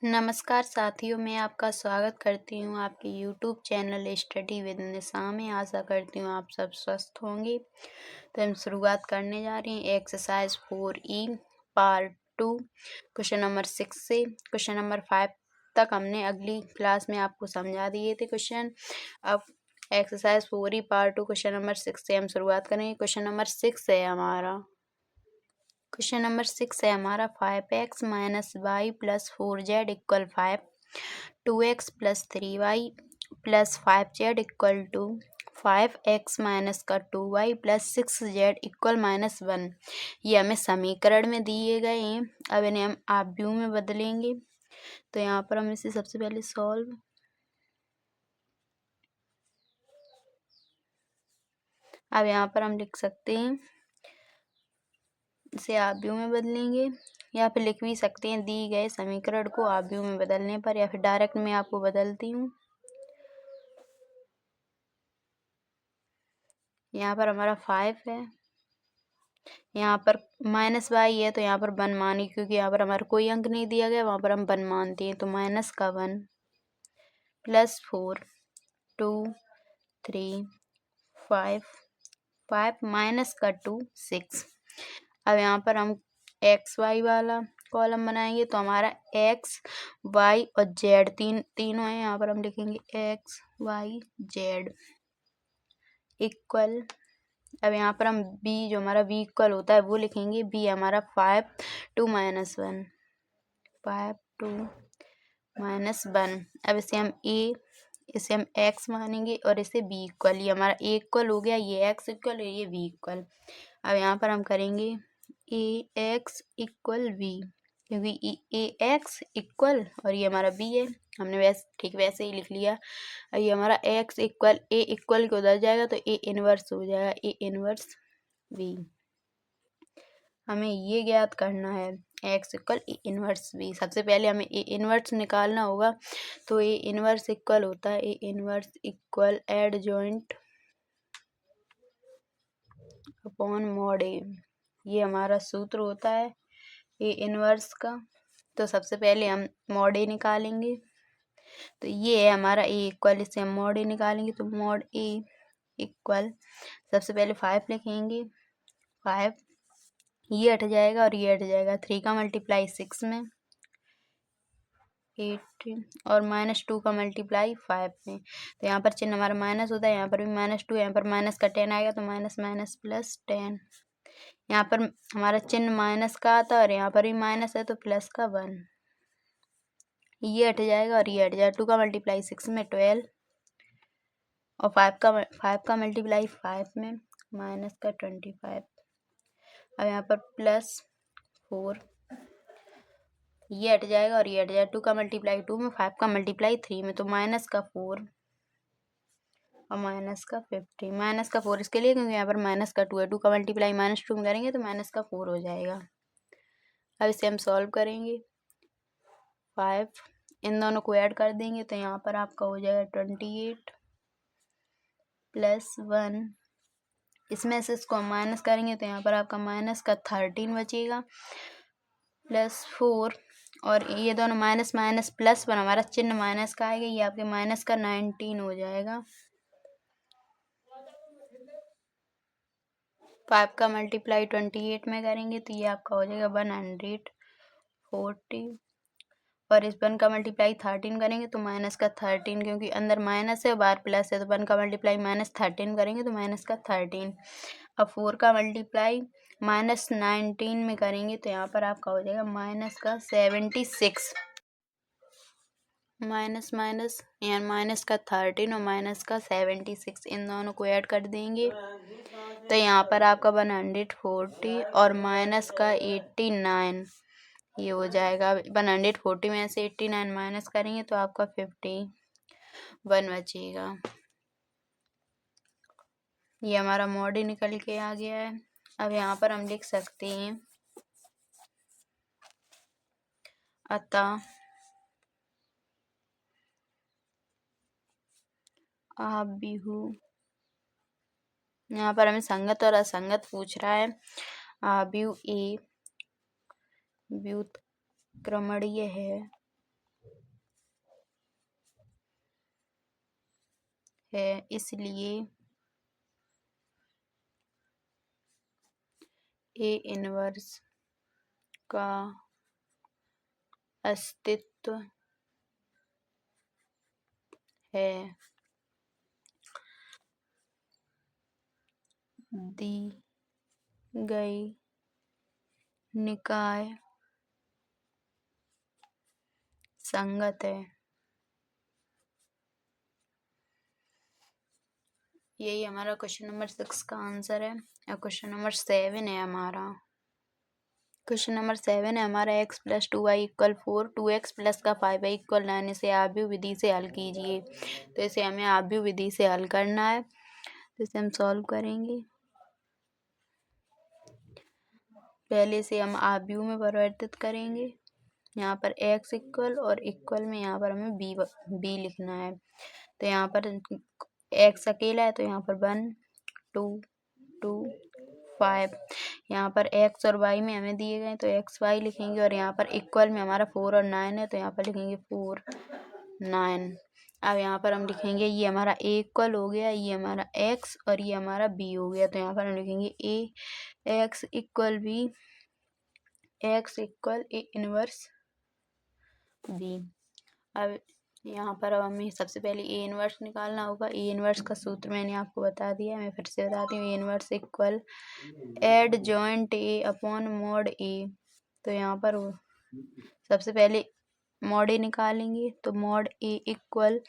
नमस्कार साथियों, मैं आपका स्वागत करती हूँ आपके यूट्यूब चैनल स्टडी विद निशा में। आशा करती हूँ आप सब स्वस्थ होंगे। तो हम शुरुआत करने जा रहे हैं exercise 4E part 2 question number 6 से। क्वेश्चन नंबर 5 तक हमने अगली क्लास में आपको समझा दिए थे क्वेश्चन। अब exercise 4E part 2 question number 6 से हम शुरुआत करेंगे। क्वेश्चन नंबर 6 है हमारा। क्वेश्चन नंबर 6 है हमारा 5x minus y plus 4z equal 5, 2x plus 3y plus 5z equal to 5x minus का 2y प्लस 6z इक्वल -1। ये हमें समीकरण में दिए गए हैं। अब इन्हें हम आप व्यू में बदलेंगे। तो यहाँ पर हम इसे सबसे पहले सॉल्व, अब यहाँ पर हम लिख सकते हैं, इसे आप व्यू में बदलेंगे या फिर लिख भी सकते हैं दी गए समीकरण को आप व्यू में बदलने पर, या फिर डायरेक्ट मैं आपको बदलती हूँ। यहाँ पर हमारा 5 है, यहाँ पर -y है तो यहाँ पर 1 मानी, क्योंकि यहाँ पर हमारा कोई अंक नहीं दिया गया, वहाँ पर हम 1 मानते हैं। तो माइनस का 1 प्लस 4 2 3 5 माइनस का 2 6। अब यहाँ पर हम एक्स वाई वाला कॉलम बनाएंगे। तो हमारा एक्स वाई और जेड तीनों है। यहाँ पर हम लिखेंगे एक्स वाई जेड इक्वल, अब यहाँ पर हम बी, जो हमारा बी इक्वल होता है वो लिखेंगे। बी हमारा 5 2 -1 5 2 -1। अब इसे हम एक्स मानेंगे और इसे बी इक्वल। ये हमारा ए इक्वल हो गया, ये एक्स इक्वल और ये बी इक्वल। अब यहाँ पर हम करेंगे ए एक्स इक्वल बी, क्योंकि ए एक्स इक्वल और ये हमारा बी है। हमने ठीक वैसे ही लिख लिया। और ये हमारा एक्स इक्वल ए इक्वल के उधर जाएगा तो ए इनवर्स हो जाएगा, ए इनवर्स बी। हमें ये ज्ञात करना है x equal A inverse B. सबसे पहले हमें ए इनवर्स निकालना होगा। तो ए इनवर्स इक्वल होता है A inverse equal adjoint upon mod A. ये हमारा सूत्र होता है ए इनवर्स का। तो सबसे पहले हम मॉड ए निकालेंगे। तो ये है हमारा ए इक्वल, इससे हम मॉड ए निकालेंगे। तो मॉड ए इक्वल, सबसे पहले 5 लिखेंगे। 5, ये हट जाएगा और ये हट जाएगा। 3 का मल्टीप्लाई 6 में 8 और -2 का मल्टीप्लाई 5 में। तो यहाँ पर चिन्ह हमारा माइनस होता है, यहाँ पर भी -2, यहाँ पर माइनस का 10 आएगा तो माइनस माइनस प्लस 10। यहाँ पर हमारा चिन्ह माइनस का आता है और यहाँ पर भी माइनस है तो प्लस का 1। ये हट जाएगा और ये हट जाएगा। 2 का मल्टीप्लाई 6 में 12 और 5 का मल्टीप्लाई 5 में माइनस का 25। अब यहाँ पर प्लस 4, ये हट जाएगा और ये हट जाएगा। 2 का मल्टीप्लाई 2 में, 5 का मल्टीप्लाई 3 में, तो माइनस का 4 और माइनस का 50। माइनस का 4 इसके लिए क्योंकि यहाँ पर माइनस का 2 है। 2 का मल्टीप्लाई -2 में करेंगे तो माइनस का 4 हो जाएगा। अब इसे हम सॉल्व करेंगे। 5 इन दोनों को ऐड कर देंगे तो यहाँ पर आपका हो जाएगा 28 प्लस 1। इसमें से इसको हम माइनस करेंगे तो यहाँ पर आपका माइनस का 13 बचेगा प्लस 4, और ये दोनों माइनस माइनस प्लस 1, हमारा चिन्ह माइनस का आएगा। ये आपके माइनस का 19 हो जाएगा। 5 का मल्टीप्लाई 28 में करेंगे तो ये आपका हो जाएगा 140, और इस 1 का मल्टीप्लाई 13 करेंगे तो माइनस का 13, क्योंकि अंदर माइनस है बाहर प्लस है। तो 1 का मल्टीप्लाई -13 करेंगे तो माइनस का 13। अब 4 का मल्टीप्लाई -19 में करेंगे तो यहाँ पर आपका हो जाएगा माइनस का 76। माइनस माइनस यानी माइनस का 13 और माइनस का 76, इन दोनों को ऐड कर देंगे तो यहाँ पर आपका 140 और माइनस का 89 ये हो जाएगा। 140 में से 89 माइनस करेंगे तो आपका 51 बचेगा। ये हमारा मॉड ही निकल के आ गया है। अब यहाँ पर हम लिख सकते हैं अतः आव्यूह, यहाँ पर हमें संगत और असंगत पूछ रहा है। आव्यूह ए व्युत्क्रमणीय है है, इसलिए ए इनवर्स का अस्तित्व है। दी गई निकाय संगत है। यही हमारा क्वेश्चन नंबर 6 का आंसर है। और क्वेश्चन नंबर 7 है हमारा। क्वेश्चन नंबर 7 है हमारा x + 2y = 4, 2x + का 5y = 9, इसे आव्यूह विधि से हल कीजिए। तो इसे हमें आव्यूह विधि से हल करना है। तो इसे हम सॉल्व करेंगे। पहले से हम आव्यूह में परिवर्तित करेंगे। यहाँ पर x इक्वल और इक्वल में यहाँ पर हमें b लिखना है। तो यहाँ पर x अकेला है तो यहाँ पर 1 2 2 5। यहाँ पर x और y में हमें दिए गए तो x y लिखेंगे। और यहाँ पर इक्वल में हमारा 4 और 9 है तो यहाँ पर लिखेंगे 4 9। अब यहाँ पर हम लिखेंगे ये हमारा a इक्वल हो गया, ये हमारा x और ये हमारा b हो गया। तो यहाँ पर हम लिखेंगे a x equal b, x equal a inverse b। अब यहाँ पर अब हमें सबसे पहले ए इनवर्स निकालना होगा। ए इनवर्स का सूत्र मैंने आपको बता दिया, मैं फिर से बताती हूँ। A inverse equal adjoint A upon mod A. तो यहाँ पर सबसे पहले मॉड ए निकालेंगे। तो mod A equal,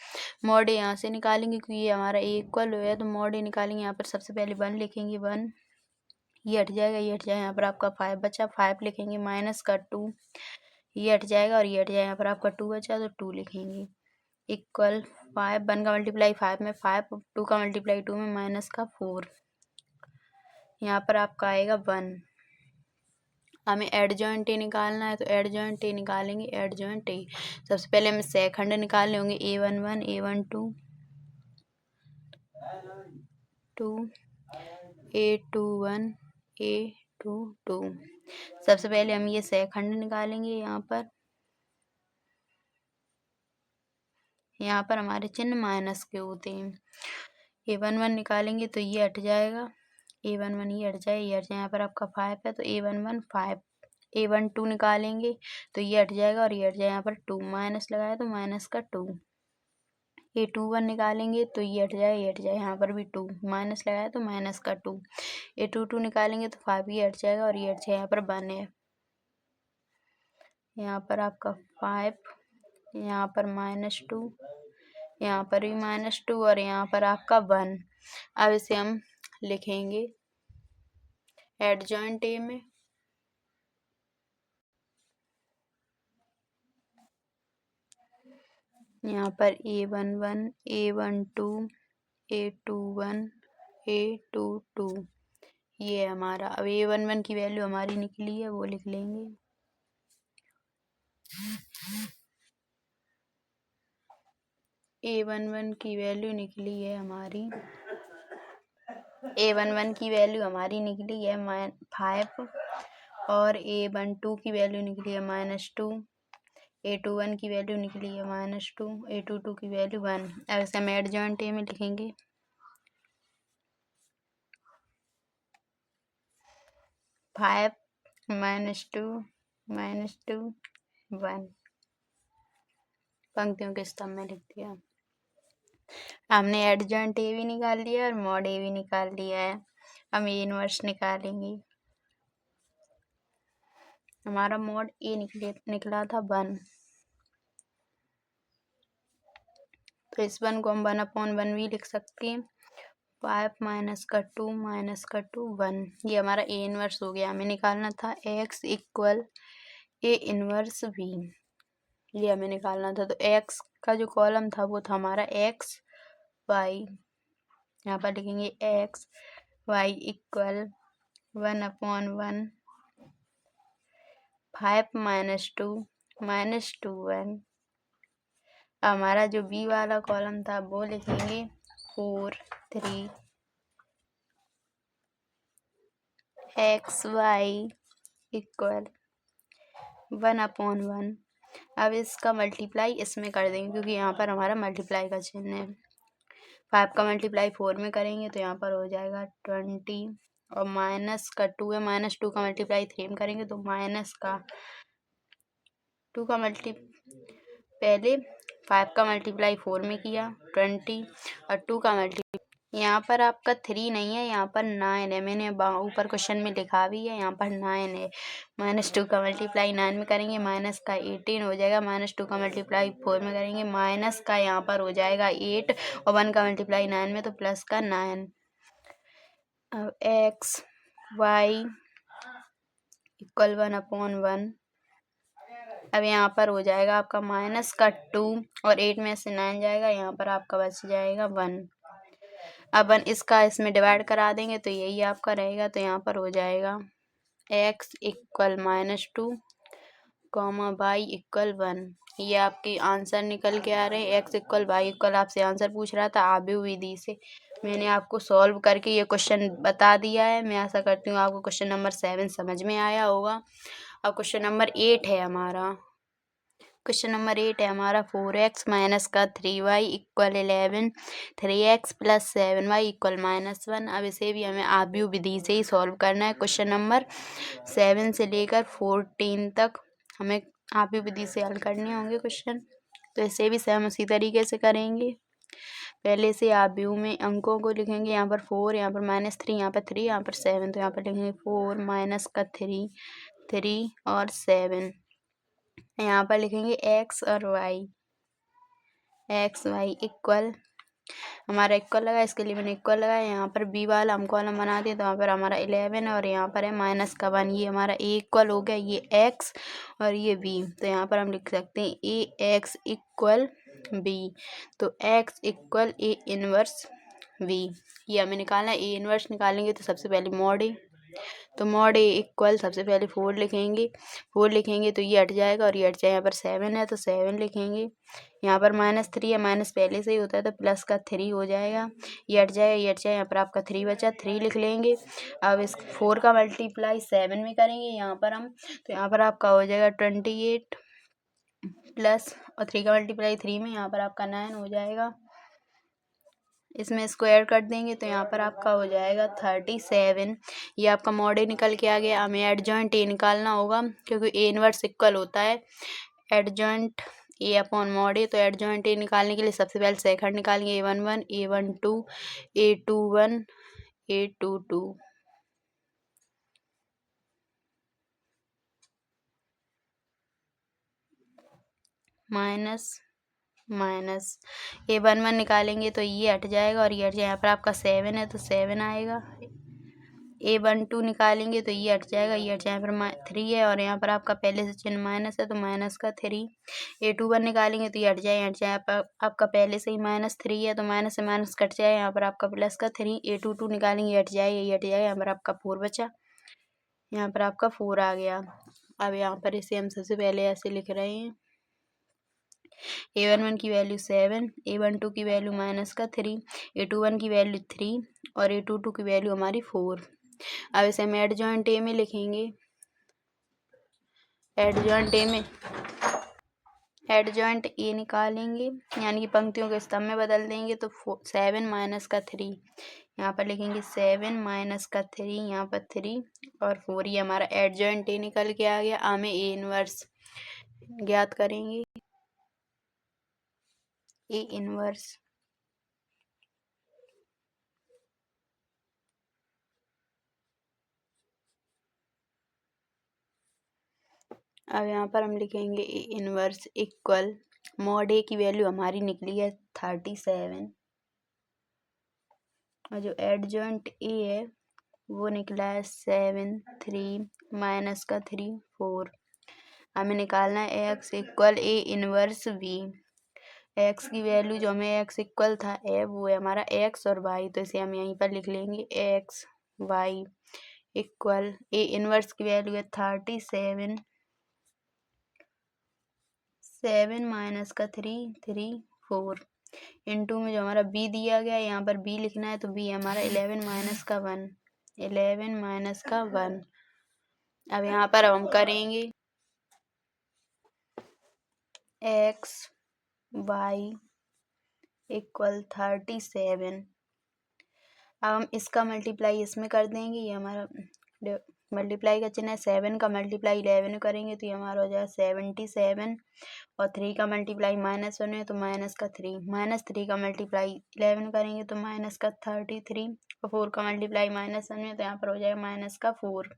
mod A यहाँ से निकालेंगे क्योंकि ये हमारा ए इक्वल है तो मॉड ए निकालेंगे। यहाँ पर सबसे पहले 1 लिखेंगे, 1 ये हट जाएगा, ये हट जाएगा। यहाँ पर आपका 5 बचा, 5 लिखेंगे माइनस का 2 ये हट जाएगा और ये हट जाएगा। यहाँ पर आपका 2 बचा तो 2 लिखेंगे इक्वल 5, 1 का मल्टीप्लाई 5 में 5, 2 का मल्टीप्लाई 2 में माइनस का 4। यहाँ पर आपका आएगा 1। हमें एडजॉइंट ए निकालना है तो एडजॉइंट ए निकालेंगे। एडजॉइंट ए सबसे पहले हमें सेखंड निकालने होंगे। a11 a12 2 a21 a22। सबसे पहले हम ये सेखंड निकालेंगे। यहाँ पर हमारे चिन्ह माइनस के होते हैं। a11 निकालेंगे तो ये हट जाएगा, a11 ये हट जाए, ये हट जाए। यहाँ पर आपका 5 है तो a11 5। a12 निकालेंगे तो ये हट जाएगा और ये हट जाए। यहाँ पर 2 माइनस लगाया तो माइनस का 2। a21 निकालेंगे तो ये हट जाए, ये हट जाए। यहाँ पर भी 2 माइनस लगाया तो माइनस का 2। a22 निकालेंगे तो 5 ये हट जाएगा और ये हट जाए। यहाँ पर 1 है, यहाँ पर आपका 5, यहाँ पर -2, यहाँ पर भी -2 और यहाँ पर आपका 1। अब इसे हम लिखेंगे एडजॉइंट ए में। यहाँ पर a11 a12 a21 a22 ये हमारा। अब a11 की वैल्यू हमारी निकली है वो लिख लेंगे। a11 की वैल्यू निकली है हमारी, a11 की वैल्यू हमारी निकली है 5 और a12 की वैल्यू निकली है -2, a21 की वैल्यू निकली है -2, a22 की वैल्यू 1। अब इसे हम एडजॉइंट ए में लिखेंगे। 5 -2 -2 1 पंक्तियों के स्तंभ में लिख दिया। हमने एडजॉइंट ए भी निकाल लिया और मॉड ए भी निकाल लिया है। हम ए इनवर्स निकालेंगे। हमारा मॉड ए निकला था 1, तो इस 1 को हम 1/1 भी लिख सकते हैं। 5 माइनस का 2 माइनस का 2 1। ये हमारा ए इनवर्स हो गया। हमें निकालना था x equal A inverse v, ये हमें निकालना था। तो x का जो कॉलम था वो था हमारा x y। यहाँ पर लिखेंगे x y इक्वल 1/1 5 -2 -2 1। हमारा जो b वाला कॉलम था वो लिखेंगे 4 3 x y इक्वल 1/1। अब इसका मल्टीप्लाई इसमें कर देंगे क्योंकि यहाँ पर हमारा मल्टीप्लाई का चिन्ह है। 5 का मल्टीप्लाई 4 में करेंगे तो यहाँ पर हो जाएगा 20 और माइनस का 2 है, -2 का मल्टीप्लाई 3 में करेंगे तो माइनस का 2 का पहले 5 का मल्टीप्लाई 4 में किया 20 और 2 का मल्टीप्लाई यहाँ पर आपका 3 नहीं है, यहाँ पर 9 है। मैंने ऊपर क्वेश्चन में लिखा भी है, यहाँ पर 9 है। -2 का मल्टीप्लाई 9 में करेंगे माइनस का 18 हो जाएगा। -2 का मल्टीप्लाई 4 में करेंगे माइनस का यहाँ पर हो जाएगा 8 और 1 का मल्टीप्लाई 9 में तो प्लस का 9। अब x y इक्वल 1/1। अब यहाँ पर हो जाएगा आपका माइनस का 2 और 8 में से 9 जाएगा, यहाँ पर आपका बच जाएगा 1। अब इसका इसमें डिवाइड करा देंगे तो यही आपका रहेगा, तो यहाँ पर हो जाएगा x इक्वल -2 y इक्वल 1। ये आपके आंसर निकल के आ रहे हैं। x इक्वल y इक्वल आपसे आंसर पूछ रहा था आव्यूह विधि से, मैंने आपको सॉल्व करके ये क्वेश्चन बता दिया है। मैं आशा करती हूँ आपको क्वेश्चन नंबर 7 समझ में आया होगा। अब क्वेश्चन नंबर 8 है हमारा। क्वेश्चन नंबर 8 है हमारा 4x माइनस का 3y equal 11, 3x plus 7y equal -1। अब इसे भी हमें आव्यूह विधि से ही सॉल्व करना है। क्वेश्चन नंबर 7 से लेकर 14 तक हमें आव्यूह विधि से हल करने होंगे क्वेश्चन, तो इसे भी सेम उसी तरीके से करेंगे। पहले से आव्यूह में अंकों को लिखेंगे, यहाँ पर 4, यहाँ पर -3, यहाँ पर 3, यहाँ पर 7, तो यहाँ पर लिखेंगे 4 माइनस का 3, 3 और 7। यहाँ पर लिखेंगे x और y, x y इक्वल, हमारा इक्वल लगा, इसके लिए मैंने इक्वल लगाया। यहाँ पर b वाला हम कॉलम बना दिए तो यहाँ पर हमारा 11 और यहाँ पर है माइनस का 1। ये हमारा a इक्वल हो गया, ये x और ये b, तो यहाँ पर हम लिख सकते हैं ax इक्वल b। तो x equal a inverse v, ये हमें निकालना है। a इनवर्स निकालेंगे तो सबसे पहले मॉड a, तो मॉड ए इक्वल सबसे पहले 4 लिखेंगे, 4 लिखेंगे तो ये हट जाएगा और ये हट जाएगा। यहाँ पर 7 है तो 7 लिखेंगे, यहाँ पर -3 है, माइनस पहले से ही होता है तो प्लस का 3 हो जाएगा, ये हट जाएगा, ये हट जाएगा, यहाँ पर आपका 3 बचा, 3 लिख लेंगे। अब इस 4 का मल्टीप्लाई 7 में करेंगे यहाँ पर हम, तो यहाँ पर आपका हो जाएगा 28 प्लस और 3 का मल्टीप्लाई 3 में यहाँ पर आपका 9 हो जाएगा। इसमें स्क्वायर कर देंगे तो यहाँ पर आपका हो जाएगा 37। ये आपका मॉड ए निकल के आ गया। हमें एडजॉइंट ए निकालना होगा क्योंकि ए इनवर्स इक्वल होता है adjoint A upon mod A. तो एडजॉइंट ए निकालने के लिए सबसे पहले सेकंड निकालेंगे, a11 a12 a21 a22 minus minus a11 निकालेंगे तो ये हट जाएगा और ये हट जाएगा। यहाँ पर आपका 7 है तो 7 आएगा। a12 निकालेंगे तो ये हट जाएगा, ये हट जाएगा, यहाँ पर 3 है और यहाँ पर आपका पहले से चिन्ह माइनस है तो माइनस का 3। a21 निकालेंगे तो ये हट जाएगा, हट जाएगा, आपका पहले से ही -3 है तो माइनस से माइनस कट जाएगा, यहाँ पर आपका प्लस का 3। a22 निकालेंगे हट जाएगा, ये हट जाएगा, यहाँ पर आपका 4 बचा, यहाँ पर आपका 4 आ गया। अब यहाँ पर इसे हम सबसे पहले ऐसे लिख रहे हैं, a11 की वैल्यू 7, a12 की वैल्यू -3, a21 की वैल्यू 3 और a22 की वैल्यू हमारी 4। अब इसे हम एडजॉइंट ए में लिखेंगे, एडजॉइंट ए निकालेंगे यानी कि पंक्तियों के स्तंभ में बदल देंगे तो 7 माइनस का 3, यहाँ पर लिखेंगे 7 माइनस का 3, यहाँ पर 3 और 4। ये हमारा एडजॉइंट ए निकल के आ गया। हमें ए इनवर्स ज्ञात करेंगे, ए इनवर्स अब यहाँ पर हम लिखेंगे ए इनवर्स इक्वल, मॉड ए की वैल्यू हमारी निकली है 37 और जो एडजॉइंट ए है वो निकला है 7, 3 माइनस का 3, 4। हमें निकालना है x equal A inverse B. X की वैल्यू जो हमें एक्स इक्वल था ए वो है हमारा एक्स और वाई, तो इसे हम यहीं पर लिख लेंगे x y equal A inverse की वैल्यू है 37, 7 माइनस का 3, 3, 4 इंटू में जो हमारा बी दिया गया है यहाँ पर बी लिखना है तो बी हमारा 11 माइनस का 1, 11 माइनस का 1। अब यहाँ पर हम करेंगे एक्स वाई इक्वल 37। अब हम इसका मल्टीप्लाई इसमें कर देंगे, ये हमारा मल्टीप्लाई का चिन्ह है। 7 का मल्टीप्लाई 11 करेंगे तो ये हमारा हो जाएगा 77, और 3 का मल्टीप्लाई -1 है तो माइनस का 3, -3 का मल्टीप्लाई 11 करेंगे तो माइनस का 33, और 4 का मल्टीप्लाई -1 है तो यहाँ पर हो जाएगा माइनस का 4।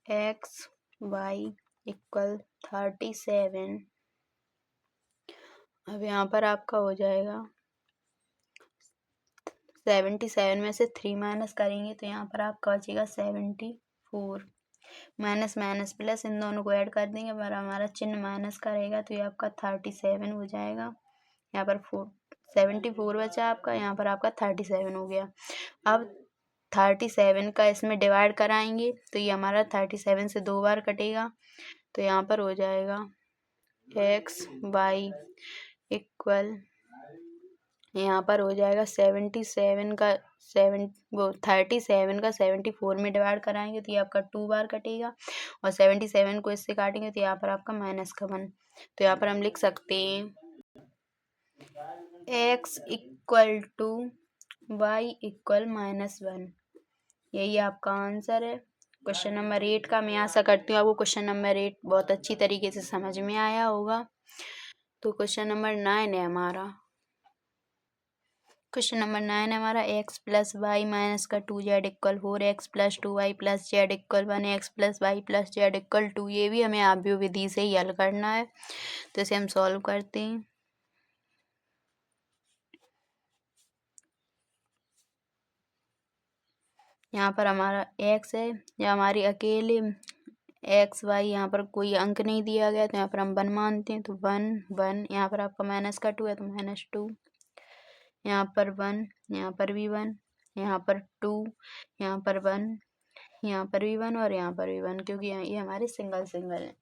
X y equal 37। अब यहाँ पर आपका हो जाएगा 77 में से 3 माइनस करेंगे तो यहाँ पर आपका बचेगा 74। माइनस माइनस प्लस इन दोनों को ऐड कर देंगे पर हमारा चिन्ह माइनस का रहेगा तो ये आपका 37 हो जाएगा। यहाँ पर 74 बचा आपका, यहाँ पर आपका 37 हो गया। अब 37 का इसमें डिवाइड कराएंगे तो ये हमारा 37 से 2 बार कटेगा तो यहाँ पर हो जाएगा एक्स वाई इक्वल, यहाँ पर हो जाएगा 37 का 37 का 74 में डिवाइड कराएंगे तो ये आपका 2 बार कटेगा, और 77 को इससे काटेंगे तो यहाँ पर आपका माइनस का 1। तो यहाँ पर हम लिख सकते हैं x equal to y equal -1। यही आपका आंसर है क्वेश्चन नंबर 8 का। मैं आशा करती हूँ आपको क्वेश्चन नंबर 8 बहुत अच्छी तरीके से समझ में आया होगा। तो क्वेश्चन नंबर 9 है हमारा। क्वेश्चन नंबर 9 है हमारा x प्लस वाई माइनस का 2z equal 4x plus 2y plus z equal 1x plus y plus z equal 2। ये भी हमें आव्यूह विधि से ही हल करना है तो इसे हम सॉल्व करते हैं। यहाँ पर हमारा x है, या हमारी अकेले एक्स वाई, यहाँ पर कोई अंक नहीं दिया गया तो यहाँ पर हम 1 मानते हैं तो 1 1। यहाँ पर आपका माइनस का 2 है तो -2, यहाँ पर 1, यहाँ पर भी 1, यहाँ पर 2, यहाँ पर 1, यहाँ पर भी 1 और यहाँ पर भी 1, क्योंकि ये हमारे सिंगल है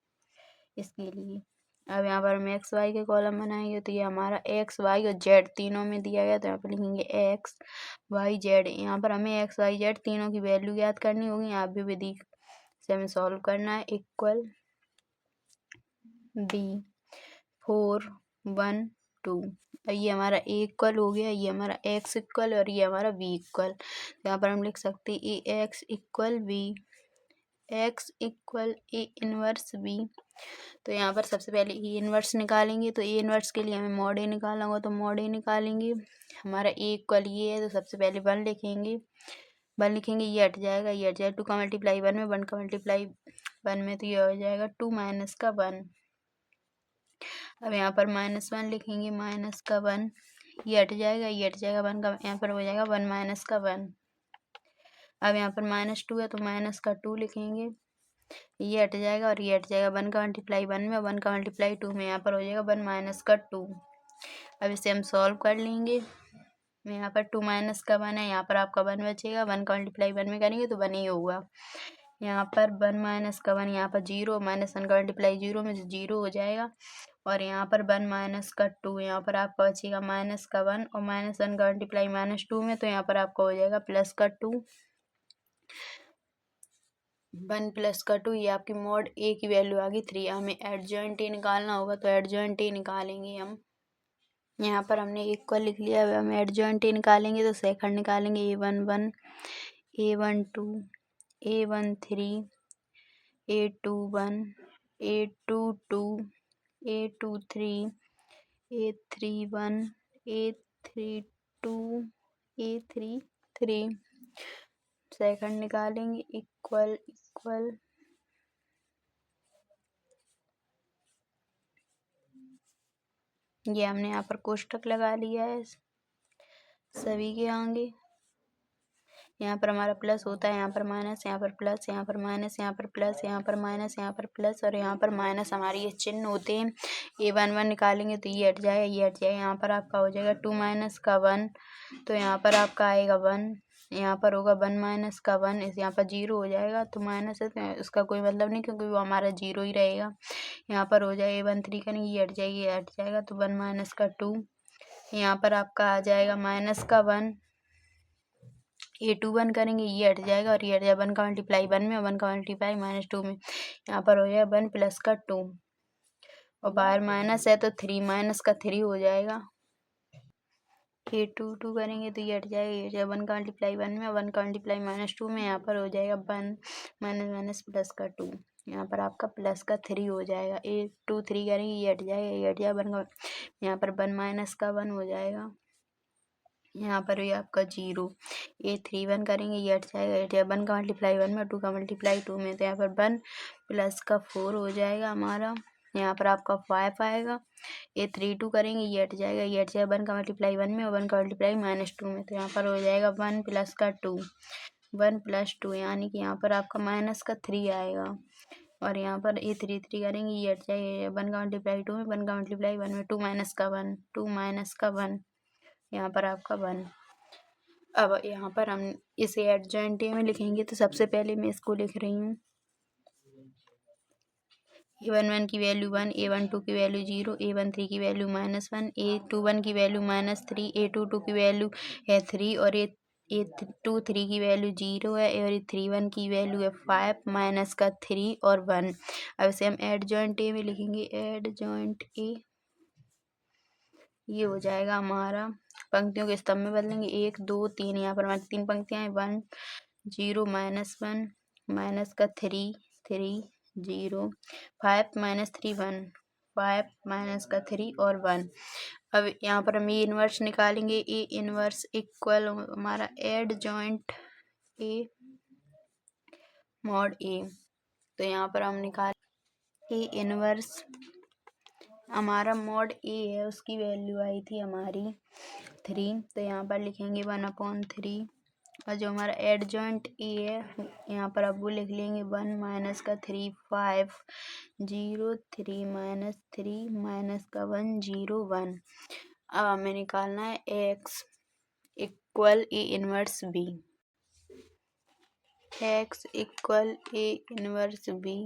इसके लिए। अब यहाँ पर हम एक्स वाई के कॉलम बनाएंगे तो ये हमारा एक्स वाई और जेड तीनों में दिया गया तो यहाँ पर लिखेंगे एक्स वाई जेड। यहाँ पर हमें एक्स वाई जेड तीनों की वैल्यू याद करनी होगी, आप भी विधि से हमें सॉल्व करना है। इक्वल बी 4 1 2, ये हमारा ए इक्वल हो गया, ये हमारा एक्स इक्वल और ये हमारा बी इक्वल। तो यहाँ पर हम लिख सकते हैं A x equal B, x equal A inverse B. तो यहाँ पर सबसे पहले ए इनवर्स निकालेंगे तो ए इनवर्स के लिए हमें मॉड ए निकालना होगा तो मॉड ए निकालेंगे। हमारा ए इक्वल ये है तो सबसे पहले 1 लिखेंगे, 1 लिखेंगे, ये हट जाएगा, ये हट जाएगा। 2 का मल्टीप्लाई 1 में, 1 का मल्टीप्लाई 1 में तो ये हो जाएगा 2 माइनस का 1। अब यहाँ पर -1 लिखेंगे, माइनस का 1, ये हट जाएगा, ये हट जाएगा, 1 का यहाँ पर हो जाएगा 1 माइनस का 1। अब यहाँ पर -2 है तो माइनस का 2 लिखेंगे, ये हट जाएगा और ये हट जाएगा। 1 का मल्टीप्लाई 1 में, 1 का मल्टीप्लाई 2 में, यहाँ पर हो जाएगा 1 माइनस का 2। अब इसे हम सॉल्व कर लेंगे। यहाँ पर 2 माइनस का 1 है, यहाँ पर आपका 1 बचेगा, 1 का मल्टीप्लाई 1 में करेंगे तो 1 ही होगा। यहाँ पर 1 माइनस का 1, यहाँ पर 0, -1 का मल्टीप्लाई 0 में से 0 हो जाएगा, और यहाँ पर 1 माइनस का 2, यहाँ पर आपका बचेगा माइनस का 1, और -1 का मल्टीप्लाई -2 में तो यहाँ पर आपका हो जाएगा प्लस का 2, 1 प्लस का 2। ये आपकी मॉड ए की वैल्यू आ गई 3। हमें एडजॉइंट ए निकालना होगा तो एडजॉइंट ए निकालेंगे हम। यहाँ पर हमने इक्वल लिख लिया, अब हम एडजॉइंट ए निकालेंगे तो सेकंड निकालेंगे A11 A12 A13 A21 A22 A23 A31 A32 A33। Second निकालेंगे इक्वल इक्वल, ये हमने यहाँ पर कोष्टक लगा लिया है सभी के आगे। यहाँ पर हमारा प्लस होता है, यहाँ पर माइनस, यहाँ पर प्लस, यहाँ पर माइनस, यहाँ पर प्लस, यहाँ पर माइनस, यहाँ पर प्लस और यहाँ पर माइनस, हमारे ये चिन्ह होते हैं। A11 निकालेंगे तो ये हट जाएगा, ये हट जाएगा, यहाँ पर आपका हो जाएगा 2 माइनस का 1, तो यहाँ पर आपका आएगा 1, यहाँ पर होगा 1 माइनस का 1, इस यहाँ पर 0 हो जाएगा, तो माइनस है तो उसका कोई मतलब नहीं क्योंकि वो हमारा 0 ही रहेगा। यहाँ पर हो जाएगा A13 का नहीं, ये हट जाएगी, ये हट जाएगा, तो 1 माइनस का 2, यहाँ पर आपका आ जाएगा माइनस का 1, A21 करेंगे, ये हट जाएगा और ये हट जाएगा। 1 का मल्टीप्लाई 1 में, 1 का मल्टीप्लाई -2 में, यहाँ पर हो जाएगा 1 प्लस का 2, और बाहर माइनस है तो 3 माइनस का 3 हो जाएगा। ये 2 करेंगे तो ये हट जाएगा, ये 1 का मल्टीप्लाई 1 में, 1 का मल्टीप्लाई -2 में, यहाँ पर हो जाएगा 1 माइनस माइनस प्लस का 2, यहाँ पर आपका प्लस का 3 हो जाएगा। 2 3 करेंगे ये हट जाएगा, ये हट जाएगा 1 का, यहाँ पर 1 माइनस का 1 हो जाएगा, यहाँ पर भी आपका 0। ये 3 1 करेंगे ये हट जाएगा, 1 का मल्टीप्लाई 1 में, 2 का मल्टीप्लाई 2 में, तो यहाँ पर 1 प्लस का 4 हो जाएगा हमारा, यहाँ पर आपका 5 आएगा। ये 3 2 करेंगे ये हट जाएगा, ये हट जाएगा 1 का मल्टीप्लाई 1 में और 1 का मल्टीप्लाई -2 में, तो यहाँ पर हो जाएगा 1 प्लस का 2, 1 प्लस 2, यानी कि यहाँ पर आपका माइनस का 3 आएगा। और यहाँ पर ये 3 3 करेंगे ये हट जाएगा, 1 का मल्टीप्लाई 2 में, 1 का मल्टीप्लाई 1 में, 2 माइनस का 1, 2 माइनस का 1, यहाँ पर आपका 1। अब यहाँ पर हम इसे एडजॉइंट में लिखेंगे, तो सबसे पहले मैं इसको लिख रही हूँ, A11 की वैल्यू 1, A12 की वैल्यू 0, A13 की वैल्यू -1, A21 की वैल्यू -3, A22 की वैल्यू है 3 और A23 की वैल्यू 0 है और A31 की वैल्यू है 5 माइनस का 3 और 1। अब इसे हम एडजॉइंट ए में लिखेंगे, एडजॉइंट ए, ये हो जाएगा हमारा, पंक्तियों के स्तंभ में बदलेंगे 1 2 3, यहाँ पर हमारी 3 पंक्तियाँ हैं, 1 0 -1 माइनस का 3 3 0, 5 -3 1, 5 माइनस का 3 और 1। अब यहाँ पर हम ये इन्वर्स निकालेंगे, ए इन्वर्स इक्वल हमारा एडजॉइंट ए मॉड ए, तो यहाँ पर हम निकाल ए इन्वर्स हमारा मॉड ए है, उसकी वैल्यू आई थी हमारी 3, तो यहाँ पर लिखेंगे 1/3, और जो हमारा एडजॉइंट ए है यहाँ पर अब वो लिख लेंगे 1 माइनस का 3 5 0 3 माइनस 3 माइनस का 1 0 1। अब हमें निकालना है x equal A inverse B, x equal A inverse B.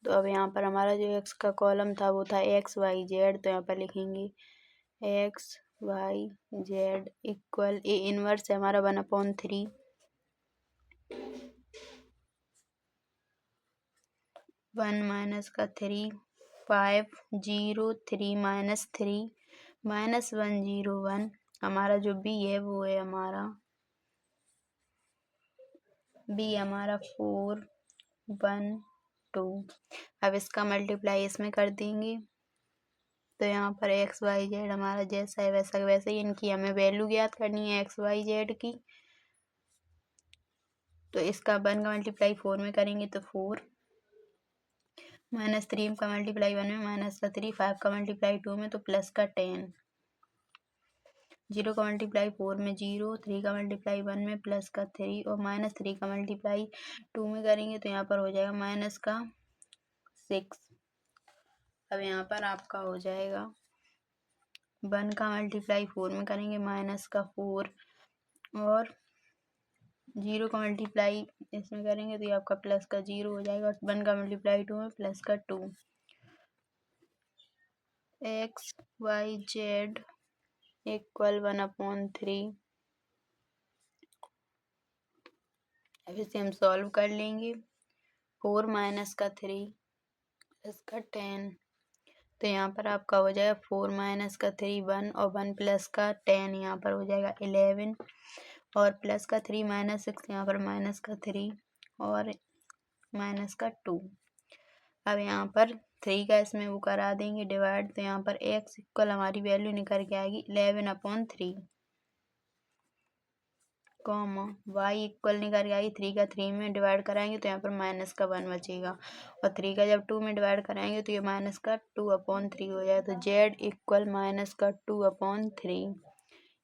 तो अब यहाँ पर हमारा जो एक्स का कॉलम था वो था एक्स वाई जेड, तो यहाँ पर लिखेंगे x y z equal A inverse है हमारा 1/3, 1 माइनस का 3 5 0 3 माइनस 3 माइनस 1 0 1। हमारा जो बी है वो है हमारा बी हमारा 4 1 2। अब इसका मल्टीप्लाई इसमें कर देंगे, तो यहाँ पर एक्स वाई जेड हमारा जैसा है वैसा वैसे ही, इनकी हमें वैल्यू ज्ञात करनी है एक्स वाई जेड की। तो इसका 1 का मल्टीप्लाई 4 में करेंगे तो 4 माइनस 3 का मल्टीप्लाई 1 में माइनस का 3, 5 का मल्टीप्लाई 2 में तो प्लस का 10, 0 का मल्टीप्लाई 4 में 0, 3 का मल्टीप्लाई 1 में प्लस का 3 और माइनस 3 का मल्टीप्लाई 2 में करेंगे तो यहाँ पर हो जाएगा माइनस का 6। अब यहाँ पर आपका हो जाएगा 1 का मल्टीप्लाई 4 में करेंगे माइनस का 4 और 0 का मल्टीप्लाई इसमें करेंगे तो ये आपका प्लस का 0 हो जाएगा, 1 का मल्टीप्लाई 2 में प्लस का 2। X y z equal 1/3। अब इसे हम सॉल्व कर लेंगे, 4 माइनस का 3 प्लस का 10, तो यहाँ पर आपका हो जाएगा 4 माइनस का 3 1 और 1 प्लस का 10, यहाँ पर हो जाएगा 11 और प्लस का 3 माइनस 6, यहाँ पर माइनस का 3 और माइनस का 2। अब यहाँ पर 3 का इसमें वो करा देंगे डिवाइड, तो यहाँ पर एक्स इक्वल हमारी वैल्यू निकल के आएगी 11/3, कॉमा वाई इक्वल निकल के आएगी 3 का 3 में डिवाइड कराएंगे तो यहाँ पर माइनस का 1 बचेगा, और 3 का जब 2 में डिवाइड कराएंगे तो ये माइनस का 2/3 हो जाए, तो जेड इक्वल माइनस का 2/3।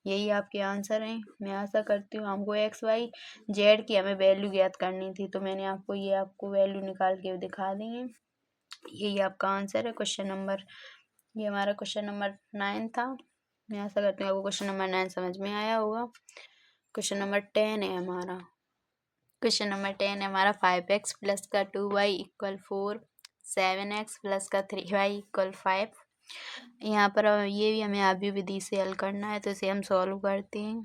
यही आपके आंसर हैं। मैं आशा करती हूँ हमको एक्स वाई जेड की हमें वैल्यू ज्ञात करनी थी, तो मैंने आपको वैल्यू निकाल के दिखा दी है। यही आपका आंसर है क्वेश्चन नंबर, ये हमारा क्वेश्चन नंबर 9 था। मैं आशा करती हूँ आपको क्वेश्चन नंबर 9 समझ में आया होगा। क्वेश्चन नंबर 10 है हमारा, क्वेश्चन नंबर 10 है हमारा 5x प्लस का 2y इक्वल 4, 7x प्लस का 3y इक्वल 5। यहाँ पर ये भी हमें आव्यूह विधि से हल करना है, तो इसे हम सॉल्व करते हैं।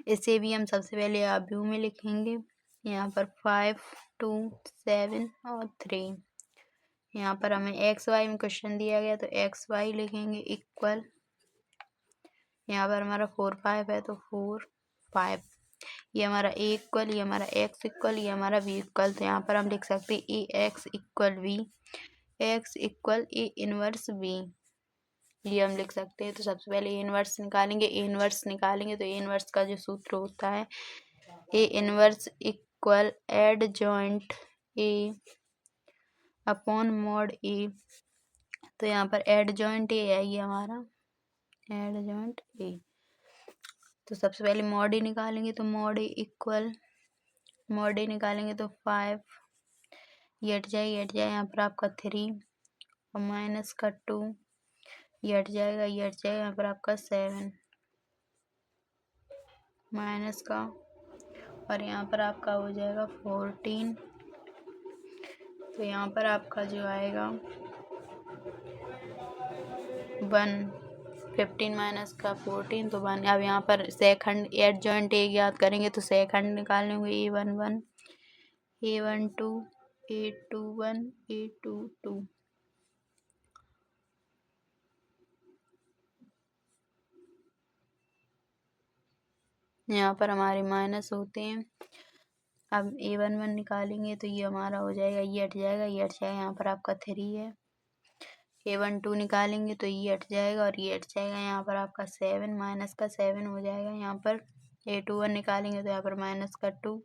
इसे भी हम सबसे पहले आव्यूह में लिखेंगे, यहाँ पर 5 2 7 और 3। यहाँ पर हमें एक्स वाई में क्वेश्चन दिया गया तो एक्स वाई लिखेंगे इक्वल, यहाँ पर हमारा 4 5 है तो 4 5, ये हमारा ए इक्वल, ये हमारा एक्स इक्वल, ये हमारा वी इक्वल। तो यहाँ पर हम लिख सकते हैं A x equal V, x equal A inverse V, ये हम लिख सकते हैं। तो सबसे पहले ए इनवर्स निकालेंगे, ए इनवर्स निकालेंगे तो ए इनवर्स का जो सूत्र होता है A inverse equal adjoint A upon mod A. तो यहाँ पर एड जॉइंट ए है ये हमारा, एड जॉइंट ए। तो सबसे पहले मॉड ए निकालेंगे तो mod A equal, mod A निकालेंगे तो 5, ये हट जाए यहाँ पर आपका 3 और माइनस का 2, ये हट जाएगा यहाँ पर आपका 7 माइनस का, और यहाँ पर आपका हो जाएगा 14। तो यहाँ पर आपका जो आएगा 1, 15 माइनस का 14 तो 1। अब यहाँ पर सेकंड एड जॉइंट ए याद करेंगे तो सेकंड निकालने होंगे A11 A12 A21 A22। यहाँ पर हमारे माइनस होते हैं। अब A11 निकालेंगे तो ये हमारा हो जाएगा, ये हट जाएगा यहाँ पर आपका 3 है। A12 निकालेंगे तो ये हट जाएगा और ये हट जाएगा यहाँ पर आपका 7 माइनस का 7 हो जाएगा यहाँ पर। A21 निकालेंगे तो यहाँ पर माइनस का 2,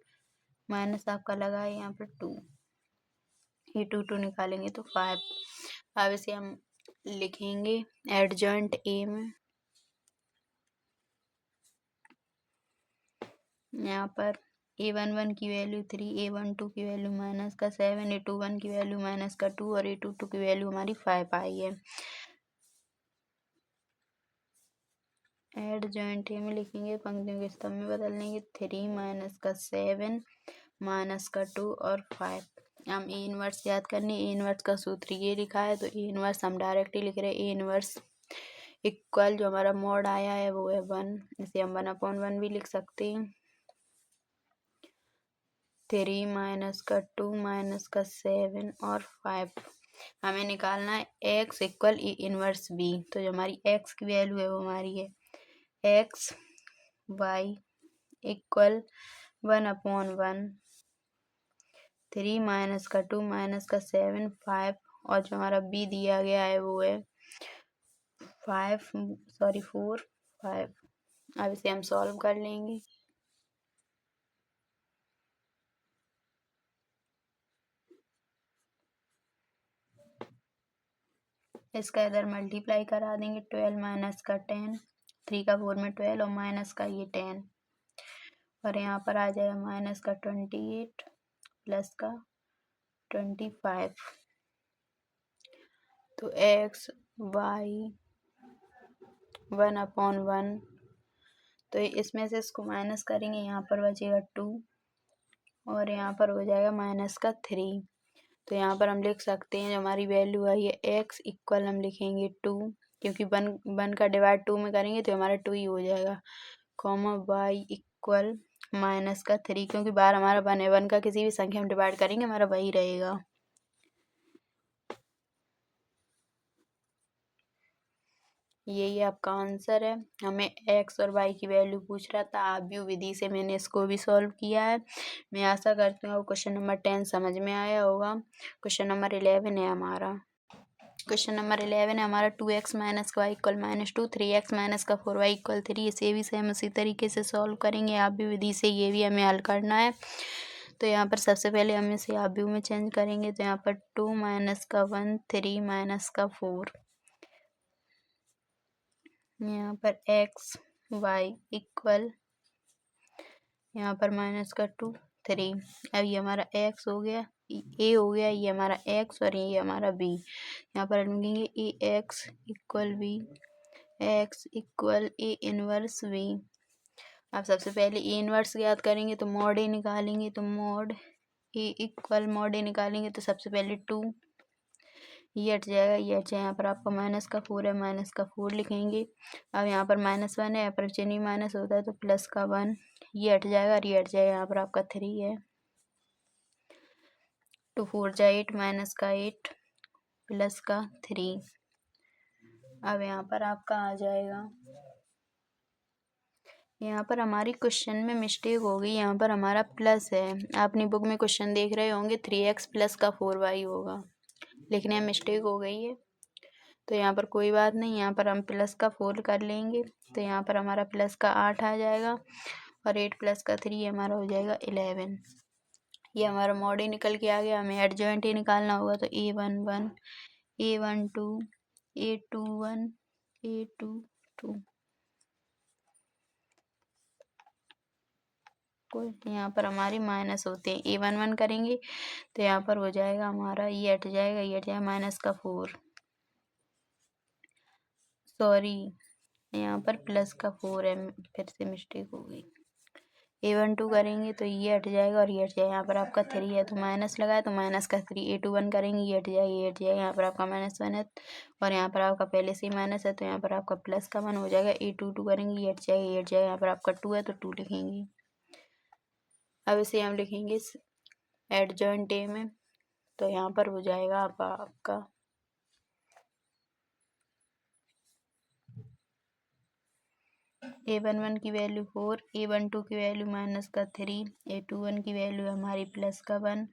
माइनस आपका लगा है यहाँ पर 2। A22 निकालेंगे तो 5। अब इसे हम लिखेंगे एडजॉइंट ए में, यहाँ पर A11 की वैल्यू 3, A12 की वैल्यू माइनस का 7, A21 की वैल्यू माइनस का 2 और A22 की वैल्यू हमारी 5 आई है। एड जॉइंट ए में लिखेंगे, पंक्तियों के स्तंभ में बदल देंगे 3 माइनस का 7 माइनस का 2 और 5। हम ए इनवर्स याद करने, ए इनवर्स का सूत्र ये लिखा है तो ए इनवर्स हम डायरेक्ट ही लिख रहे हैं। ए इनवर्स इक्वल जो हमारा मोड आया है वो है 1, इसे हम 1/1 भी लिख सकते हैं। 3 माइनस का 2 माइनस का 7 और 5। हमें निकालना है x equal A inverse B. तो जो हमारी एक्स की वैल्यू है वो हमारी है एक्स वाई इक्वल 1/1, 3 माइनस का 2 माइनस का 7 5, और जो हमारा बी दिया गया है वो है 4 5। अब इसे हम सॉल्व कर लेंगे। इसका इधर मल्टीप्लाई करा देंगे, 12 माइनस का 10, 3 का 4 में 12 और माइनस का ये 10, और यहाँ पर आ जाएगा माइनस का 28 प्लस का 25। तो एक्स वाई 1/1, तो इसमें से इसको माइनस करेंगे, यहाँ पर बचेगा 2 और यहाँ पर हो जाएगा माइनस का 3। तो यहाँ पर हम लिख सकते हैं जो हमारी वैल्यू आई है एक्स इक्वल हम लिखेंगे 2, क्योंकि 1 का डिवाइड 2 में करेंगे तो हमारा 2 ही हो जाएगा, कॉमा वाई इक्वल माइनस का 3, क्योंकि बार हमारा 1 है, 1 का किसी भी संख्या में डिवाइड करेंगे हमारा वही रहेगा। यही आपका आंसर है। हमें एक्स और वाई की वैल्यू पूछ रहा था, आप भी विधि से मैंने इसको भी सॉल्व किया है। मैं आशा करती हूँ क्वेश्चन नंबर 10 समझ में आया होगा। क्वेश्चन नंबर 11 है हमारा। क्वेश्चन नंबर 11 है हमारा 2x माइनस का वाई इक्वल -2, 3x माइनस का 4y इक्वल 3। इसे भी हम उसी तरीके से सॉल्व करेंगे, आप भी विधि से ये भी हमें हल करना है। तो यहाँ पर सबसे पहले हम इसे आप व्यू में चेंज करेंगे, तो यहाँ पर 2 माइनस का 1, 3 माइनस का 4, यहाँ पर x y इक्वल यहाँ पर माइनस का 2 3। अब ये हमारा x हो गया, a हो गया, ये हमारा x और ये हमारा b। यहाँ पर हम लिखेंगे A x equal b, x equal A inverse b। अब सबसे पहले ए इनवर्स याद करेंगे तो मॉड ए निकालेंगे, तो mod A equal mod A निकालेंगे तो सबसे पहले 2, ये हट जाएगा, ये हट जाएगा, यहाँ पर आपका माइनस का 4 है, माइनस का 4 लिखेंगे। अब यहाँ पर -1 है, यहाँ पर चिन्ह माइनस होता है तो प्लस का 1, ये हट जाएगा और ये हट जाएगा, यहाँ पर आपका 3 है। 2 4 जा 8 माइनस का 8 प्लस का 3। अब यहाँ पर आपका आ जाएगा, यहाँ पर हमारी क्वेश्चन में मिस्टेक हो गई, यहाँ पर हमारा प्लस है। अपनी बुक में क्वेश्चन देख रहे होंगे 3x प्लस का 4y होगा, लिखने में मिस्टेक हो गई है। तो यहाँ पर कोई बात नहीं, यहाँ पर हम प्लस का 4 कर लेंगे। तो यहाँ पर हमारा प्लस का 8 आ जाएगा और 8 प्लस का 3 हमारा हो जाएगा 11। ये हमारा मॉड ही निकल के आ गया। हमें एडजॉइंट ही निकालना होगा, तो A11 A12 A21 A22 यहाँ पर हमारी माइनस होते हैं। A11 करेंगे तो यहाँ पर हो जाएगा हमारा, ये हट जाएगा, ये हट जाएगा, माइनस का 4, सॉरी यहाँ पर प्लस का 4 है, फिर से मिस्टेक हो गई। A12 करेंगे तो ये हट जाएगा और ये हट जाएगा। यहाँ पर आपका 3 है तो माइनस लगाए तो माइनस का 3। A21 करेंगे, ये हट जाएगा, ये हट जाएगा, यहाँ पर आपका -1 है और यहाँ पर आपका पहले से ही माइनस है तो यहाँ पर आपका प्लस का 1 हो जाएगा। A22 करेंगे, ये हट जाएगा, ये हट जाएगा, यहाँ पर आपका 2 है तो 2 लिखेंगे। अब इसे हम लिखेंगे एडजॉइंट ए में, तो यहाँ पर हो जाएगा आपका A11 की वैल्यू 4, A12 की वैल्यू -3, A21 की वैल्यू हमारी प्लस का 1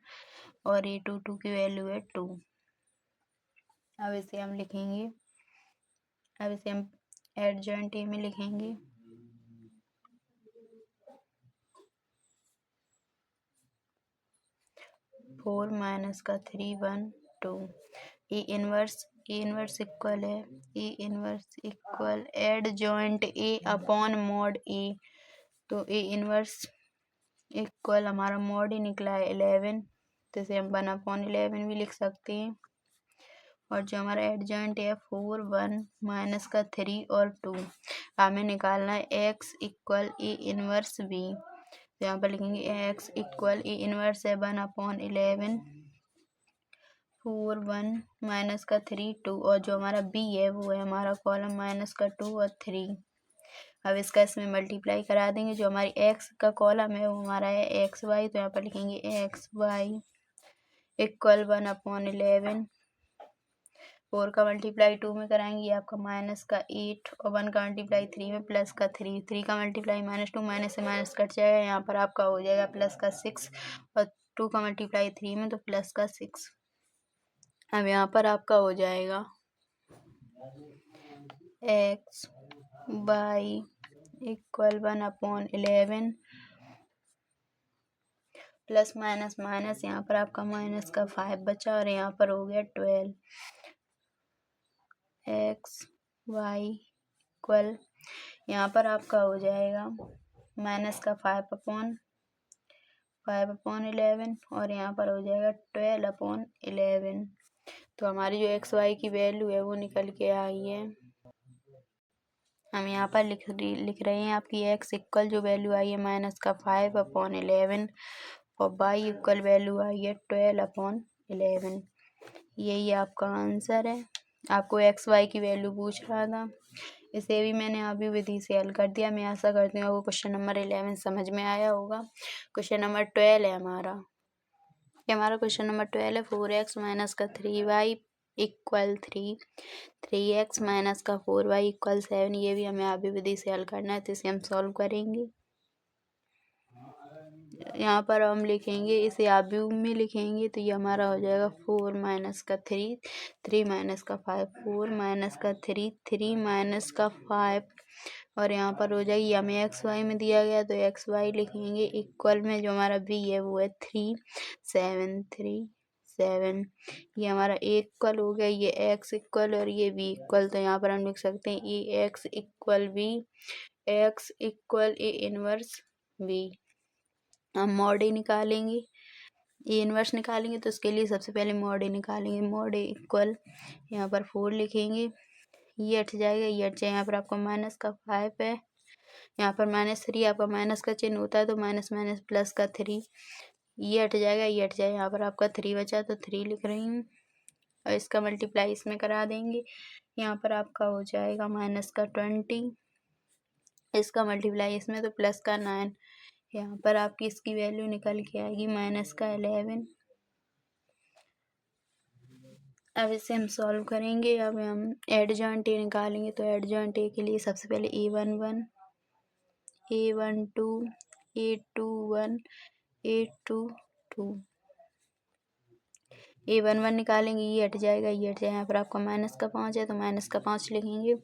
और A22 की वैल्यू है 2। अब इसे हम लिखेंगे, अब इसे हम एडजॉइंट ए में लिखेंगे। फोर माइनस का 3 1 2। ए इनवर्स इक्वल है, A inverse equal adjoint A upon mod A. तो ए इनवर्स इक्वल हमारा मॉड ही निकला है 11, तो इसे हम 1/11 भी लिख सकते हैं। और जो हमारा एडजॉइंट है 4 1 माइनस का 3 और 2। हमें निकालना है x equal A inverse B, तो यहाँ पर लिखेंगे x इक्वल ए इनवर्स है 1/11, 4 1 माइनस का 3 2 और जो हमारा b है वो है हमारा कॉलम माइनस का 2 और 3। अब इसका इसमें मल्टीप्लाई करा देंगे। जो हमारी x का कॉलम है वो हमारा है एक्स वाई, तो यहाँ पर लिखेंगे एक्स वाई इक्वल 1/11। 4 का मल्टीप्लाई 2 में कराएंगे, आपका माइनस का 8 और 1 का मल्टीप्लाई 3 में प्लस का 3। 3 का मल्टीप्लाई -2, माइनस से माइनस कट जाएगा, यहाँ पर आपका हो जाएगा प्लस का 6 और 2 का मल्टीप्लाई 3 में तो प्लस का 6। अब यहाँ पर आपका हो जाएगा x y equal 1/11 plus minus minus, यहाँ पर आपका माइनस का 5 बचा और यहाँ पर हो गया 12। एक्स वाई इक्वल, यहाँ पर आपका हो जाएगा माइनस का 5/11 और यहाँ पर हो जाएगा 12/11। तो हमारी जो एक्स वाई की वैल्यू है वो निकल के आई है। हम यहाँ पर लिख रहे हैं आपकी एक्स इक्वल जो वैल्यू आई है माइनस का 5/11 और वाई इक्वल वैल्यू आई है 12/11। यही आपका आंसर है। आपको एक्स वाई की वैल्यू पूछ रहा था, इसे भी मैंने अभी विधि से हल कर दिया। मैं आशा करती हूँ आपको क्वेश्चन नंबर 11 समझ में आया होगा। क्वेश्चन नंबर 12 है हमारा, ये हमारा क्वेश्चन नंबर 12 है। 4x माइनस का 3y इक्वल 3, 3x माइनस का 4y इक्वल 7। ये भी हमें अभी विधि से हल करना है, तो इसे हम सॉल्व करेंगे। यहाँ पर हम लिखेंगे, इसे आबू में लिखेंगे तो ये हमारा हो जाएगा 4 माइनस का 3, 3 माइनस का 5, 4 माइनस का 3, 3 माइनस का 5 और यहाँ पर हो जाएगी, हमें एक्स वाई में दिया गया तो एक्स वाई लिखेंगे इक्वल में जो हमारा बी है वो है 3 7 3 7। ये हमारा ए इक्वल हो गया, ये एक्स इक्वल और ये बी इक्वल, तो यहाँ पर हम लिख सकते हैं A x equal B, x equal A inverse B. हम मॉड ए निकालेंगे, ए इनवर्स निकालेंगे तो उसके लिए सबसे पहले मॉड ए निकालेंगे। मॉड ए इक्वल, यहाँ पर 4 लिखेंगे, ये हट जाएगा, ये हट जाएगा, यहाँ पर आपका माइनस का 5 है, यहाँ पर -3 आपका माइनस का चिन्ह होता है तो माइनस माइनस प्लस का 3, ये हट जाएगा, ये हट जाएगा, यहाँ पर आपका 3 बचा तो 3 लिख रही हूँ और इसका मल्टीप्लाई इसमें करा देंगे। यहाँ पर आपका हो जाएगा माइनस का 20, इसका मल्टीप्लाई इसमें तो प्लस का 9। यहाँ पर आपकी इसकी वैल्यू निकल के आएगी माइनस का 11 अब इसे हम सॉल्व करेंगे। अब हम एडजॉइंट ए निकालेंगे, तो एडजॉइंट ए के लिए सबसे पहले A11 A12 A21 A22 A11 निकालेंगे, ये हट जाएगा, ये हट जाएगा। यहाँ पर आपका माइनस का 5 है तो माइनस का 5 लिखेंगे।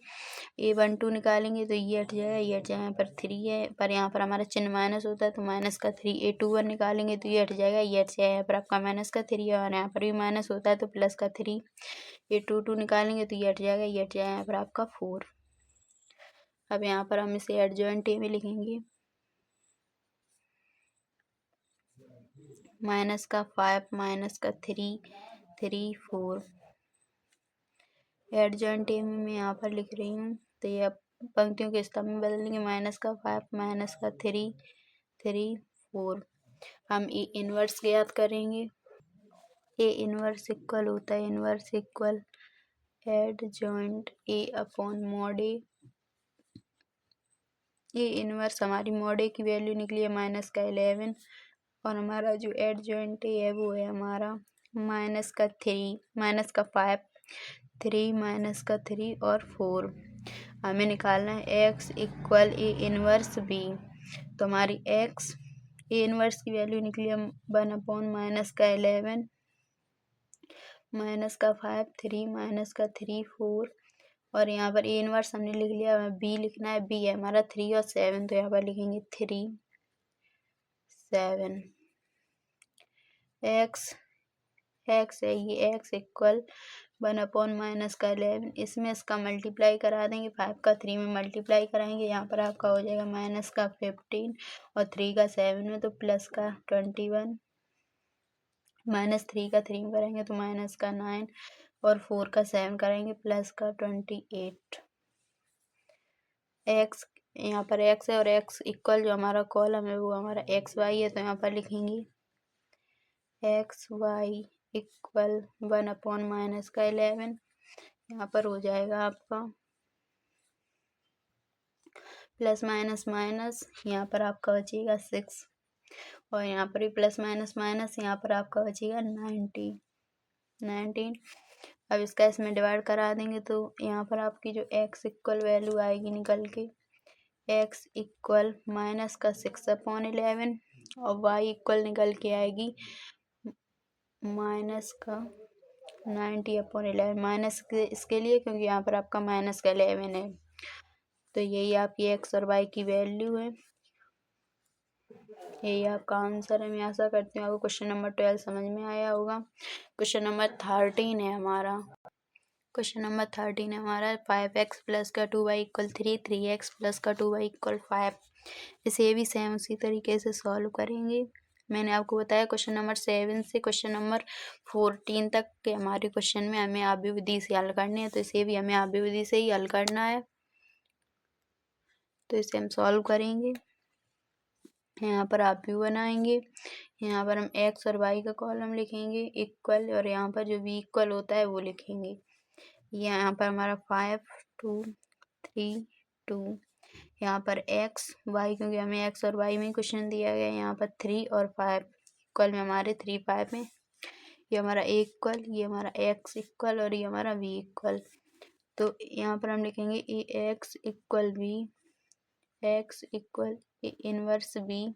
A12 निकालेंगे तो ये हट जाएगा, ये हट जाएगा। यहाँ पर 3 है, पर यहाँ पर हमारा चिन्ह माइनस होता है तो माइनस का 3। A21 निकालेंगे तो ये हट जाएगा, ये हट जाएगा। यहाँ पर आपका माइनस का 3 है और यहाँ पर भी माइनस होता है तो प्लस का 3। A22 निकालेंगे तो ये हट जाएगा, ये हट जाएगा। यहाँ पर आपका 4। अब यहाँ पर हम इसे एडजॉइंट ए में लिखेंगे। माइनस का 5 माइनस का 3 3 4। एडजॉइंट ए में मैं यहाँ पर लिख रही हूँ, तो ये अब पंक्तियों के स्तंभ में बदलेंगे। माइनस का 5 माइनस का 3 3 4। हम ए इनवर्स ज्ञात करेंगे। ए इनवर्स इक्वल होता है, inverse equal adjoint A upon mod A. ये इनवर्स हमारी मॉड ए की वैल्यू निकली है माइनस का 11 और हमारा जो एडजॉइंट ए है वो है हमारा माइनस का 3 माइनस का 5 3 माइनस का 3 और 4। हमें निकालना है x equal A inverse B. तो हमारी एक्स ए इनवर्स की वैल्यू निकली है 1 अपॉन माइनस का 11 माइनस का 5 3 माइनस का 3 4 और यहाँ पर ए इनवर्स हमने लिख लिया। हमें बी लिखना है, बी है हमारा 3 और 7, तो यहाँ पर लिखेंगे 3 7। एक्स है ये, एक्स इक्वल 1 अपॉन माइनस का 11, इसमें इसका मल्टीप्लाई करा देंगे। 5 का 3 में मल्टीप्लाई कराएंगे, यहाँ पर आपका हो जाएगा माइनस का 15 और 3 का 7 में तो प्लस का 21। माइनस 3 का 3 में करेंगे तो माइनस का 9 और 4 का 7 करेंगे प्लस का 28। एक्स यहाँ पर एक्स है और एक्स इक्वल जो हमारा कॉलम है वो हमारा एक्स वाई है, तो यहाँ पर लिखेंगे x y equal 1 upon minus का 11। यहाँ पर हो जाएगा आपका प्लस माइनस माइनस, यहाँ पर आपका बचेगा 6 और यहाँ पर भी प्लस माइनस माइनस, यहाँ पर आपका बचेगा 19। अब इसका इसमें डिवाइड करा देंगे तो यहाँ पर आपकी जो एक्स इक्वल वैल्यू आएगी निकल के एक्स इक्वल माइनस का 6 अपॉन 11 और वाई इक्वल निकल के आएगी माइनस का 90 अपॉन 11। माइनस इसके लिए क्योंकि यहाँ पर आपका माइनस का 11 है, तो यही आपकी एक्स और वाई की वैल्यू है। यही आपका आंसर है। मैं आशा करती हूँ आपको क्वेश्चन नंबर 12 समझ में आया होगा। क्वेश्चन नंबर 13 है हमारा। क्वेश्चन नंबर 13 है हमारा 5x प्लस का 2y इक्वल 3 3x प्लस का 2y इक्वल 5। इसे भी सेम उसी तरीके से सॉल्व करेंगे। मैंने आपको बताया क्वेश्चन नंबर 7 से क्वेश्चन नंबर 14 तक के हमारे क्वेश्चन में हमें आव्यूह विधि से हल करने हैं, तो इसे भी हमें आव्यूह विधि से ही हल करना है। तो इसे हम सॉल्व करेंगे। यहाँ पर आव्यूह बनाएंगे। यहाँ पर हम एक्स और वाई का कॉलम लिखेंगे इक्वल और यहाँ पर जो भी इक्वल होता है वो लिखेंगे। यहाँ पर हमारा 5 2 3 2। यहाँ पर एक्स वाई क्योंकि हमें एक्स और वाई में क्वेश्चन दिया गया है। यहाँ पर 3 और 5 इक्वल में हमारे 3 5 में ये हमारा ए इक्वल, ये हमारा एक्स इक्वल और ये हमारा वी इक्वल। तो यहाँ पर हम लिखेंगे A x equal V, x equal A inverse B.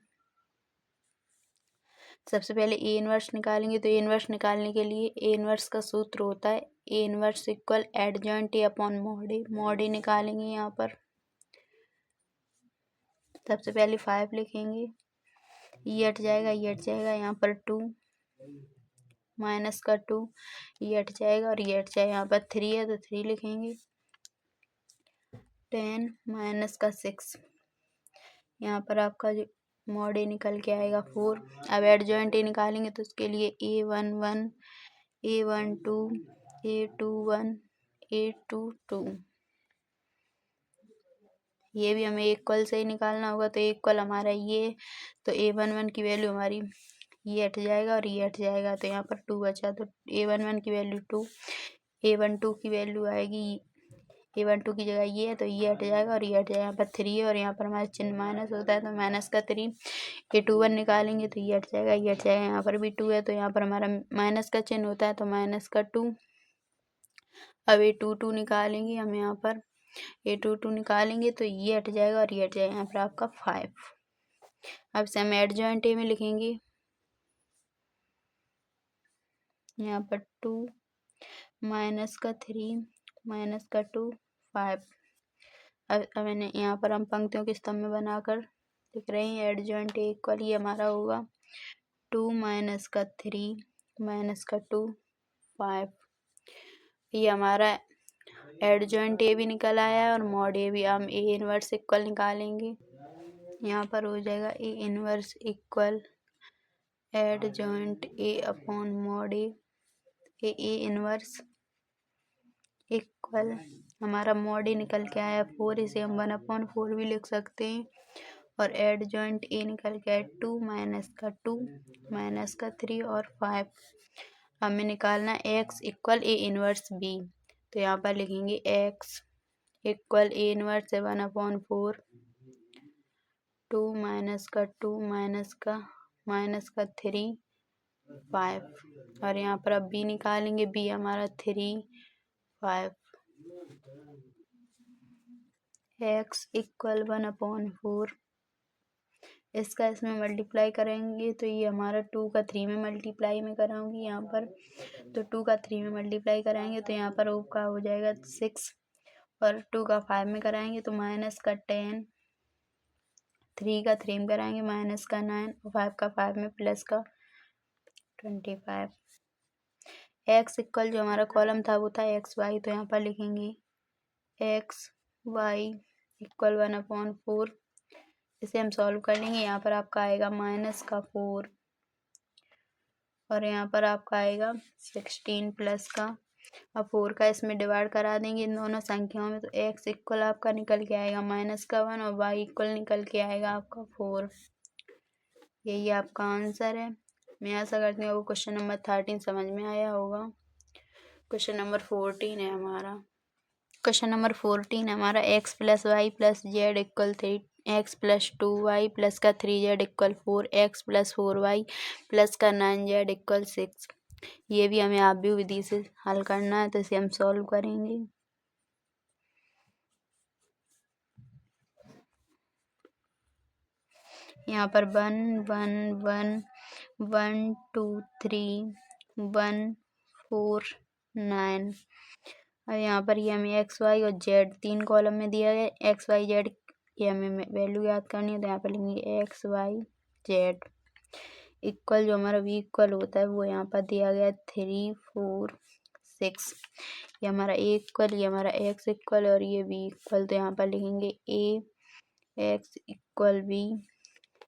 सबसे पहले ए इनवर्स निकालेंगे, तो ए इनवर्स निकालने के लिए ए इनवर्स का सूत्र होता है A inverse equal adjoint A upon mod A. Mod A निकालेंगे यहाँ पर सबसे पहले 5 लिखेंगे, ये हट जाएगा, ये हट जाएगा। यहाँ पर 2 माइनस का 2, ये हट जाएगा और ये हट जाएगा। यहाँ पर 3 है तो 3 लिखेंगे। 10 माइनस का 6, यहाँ पर आपका जो मॉड ए निकल के आएगा 4। अब एडजॉइंट ए निकालेंगे तो उसके लिए A11 A12 A21 A22 ये भी हमें इक्वल से ही निकालना होगा। तो इक्वल हमारा ये, तो A11 की वैल्यू हमारी ये हट जाएगा और ये हट जाएगा, तो यहाँ पर 2 बचा। तो A11 की वैल्यू 2, A12 की वैल्यू आएगी A12 की जगह ये है तो ये हट जाएगा और ये हट जाएगा। यहाँ पर 3 है और यहाँ पर हमारा चिन्ह माइनस होता है तो माइनस का 3। A21 निकालेंगे तो ये हट जाएगा, ये हट जाएगा। यहाँ पर भी 2 है तो यहाँ पर हमारा माइनस का चिन्ह होता है तो माइनस का 2। अब ये 2 निकालेंगे हम यहाँ पर, ये 2 निकालेंगे तो ये हट जाएगा और ये हट जाएगा, यहाँ पर आपका 5। अब से हम एडजॉइंट ए में लिखेंगे, यहाँ पर 2 माइनस का 3 माइनस का 2 5। अब मैंने यहाँ पर हम पंक्तियों के स्तंभ में बनाकर लिख रहे हैं एडजॉइंट ए इक्वल, ये हमारा होगा 2 माइनस का 3 माइनस का 2 5। ये हमारा एडजॉइंट ए भी निकल आया है और मॉड ए भी। हम ए इनवर्स इक्वल निकालेंगे, यहाँ पर हो जाएगा ए inverse equal adjoint A upon mod A. A inverse equal हमारा मॉड ए निकल के आया 4, इसे हम 1/4 भी लिख सकते हैं। और एडजॉइंट ए निकल के आया 2 माइनस का 2 माइनस का 3 और 5। हमें निकालना x equal A inverse B, तो यहाँ पर लिखेंगे x equal A inverse 1/4 2 minus का 2 माइनस का 3 5। और यहाँ पर अब बी निकालेंगे, बी हमारा 3 5। एक्स इक्वल 1/4, इसका इसमें मल्टीप्लाई करेंगे तो ये हमारा 2 का 3 में मल्टीप्लाई में कराऊंगी यहाँ पर, तो 2 का 3 में मल्टीप्लाई कराएंगे तो यहाँ पर का हो जाएगा 6, और 2 का 5 में कराएंगे तो माइनस का 10, 3 का 3 में कराएंगे माइनस का 9 और 5 का 5 में प्लस का 25। एक्स इक्वल जो हमारा कॉलम था वो था एक्स वाई, तो यहाँ पर लिखेंगे एक्स वाई इक्वल 1/4। इसे हम सॉल्व कर लेंगे, यहाँ पर आपका आएगा माइनस का 4 और यहाँ पर आपका आएगा 16 प्लस का, अब 4 का इसमें डिवाइड करा देंगे इन दोनों संख्याओं में, तो एक्स इक्वल आपका निकल के आएगा माइनस का 1 और वाई इक्वल निकल के आएगा आपका 4। यही आपका आंसर है। मैं आशा करती हूँ आपको क्वेश्चन नंबर 13 समझ में आया होगा। क्वेश्चन नंबर 14 है हमारा। क्वेश्चन नंबर 14 हमारा x plus y plus z equal 3, x plus 2y plus का 3z equal 4, x plus 4y plus का 9z इक्वल 6। ये भी हमें आप भी विधि से हल करना है, तो इसे हम सॉल्व करेंगे। यहाँ पर 1 1 1 1 2 3 1 4 9। अब यहाँ पर ये हमें एक्स वाई और जेड 3 कॉलम में दिया गया, एक्स वाई जेड ये हमें वैल्यू याद करनी है, तो यहाँ पर लिखेंगे एक्स वाई जेड इक्वल जो हमारा वी इक्वल होता है वो यहाँ पर दिया गया 3 4 6। ये हमारा ए इक्वल, ये हमारा एक्स इक्वल और ये वी इक्वल, तो यहाँ पर लिखेंगे A x equal B,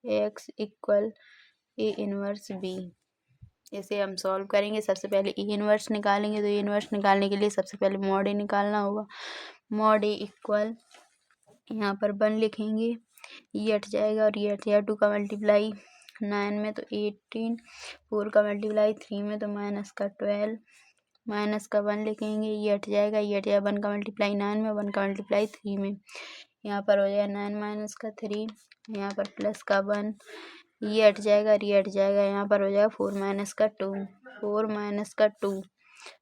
x equal A inverse B. इसे हम सॉल्व करेंगे। सबसे पहले ए इनवर्स निकालेंगे, तो ए इनवर्स निकालने के लिए सबसे पहले मॉड ए निकालना होगा। मॉड ए इक्वल यहाँ पर 1 लिखेंगे, ये हट जाएगा और ये हट जाएगा, 2 का मल्टीप्लाई 9 में तो 18, 4 का मल्टीप्लाई 3 में तो माइनस का 12, माइनस का 1 लिखेंगे, ये हट जाएगा, ये हट जाएगा, 1 का मल्टीप्लाई 9 में, 1 का मल्टीप्लाई 3 में, यहाँ पर हो जाएगा 9 माइनस का 3, यहाँ पर प्लस का 1, ये हट जाएगा और ये हट जाएगा, यहाँ पर हो जाएगा 4 माइनस का 2, 4 माइनस का 2।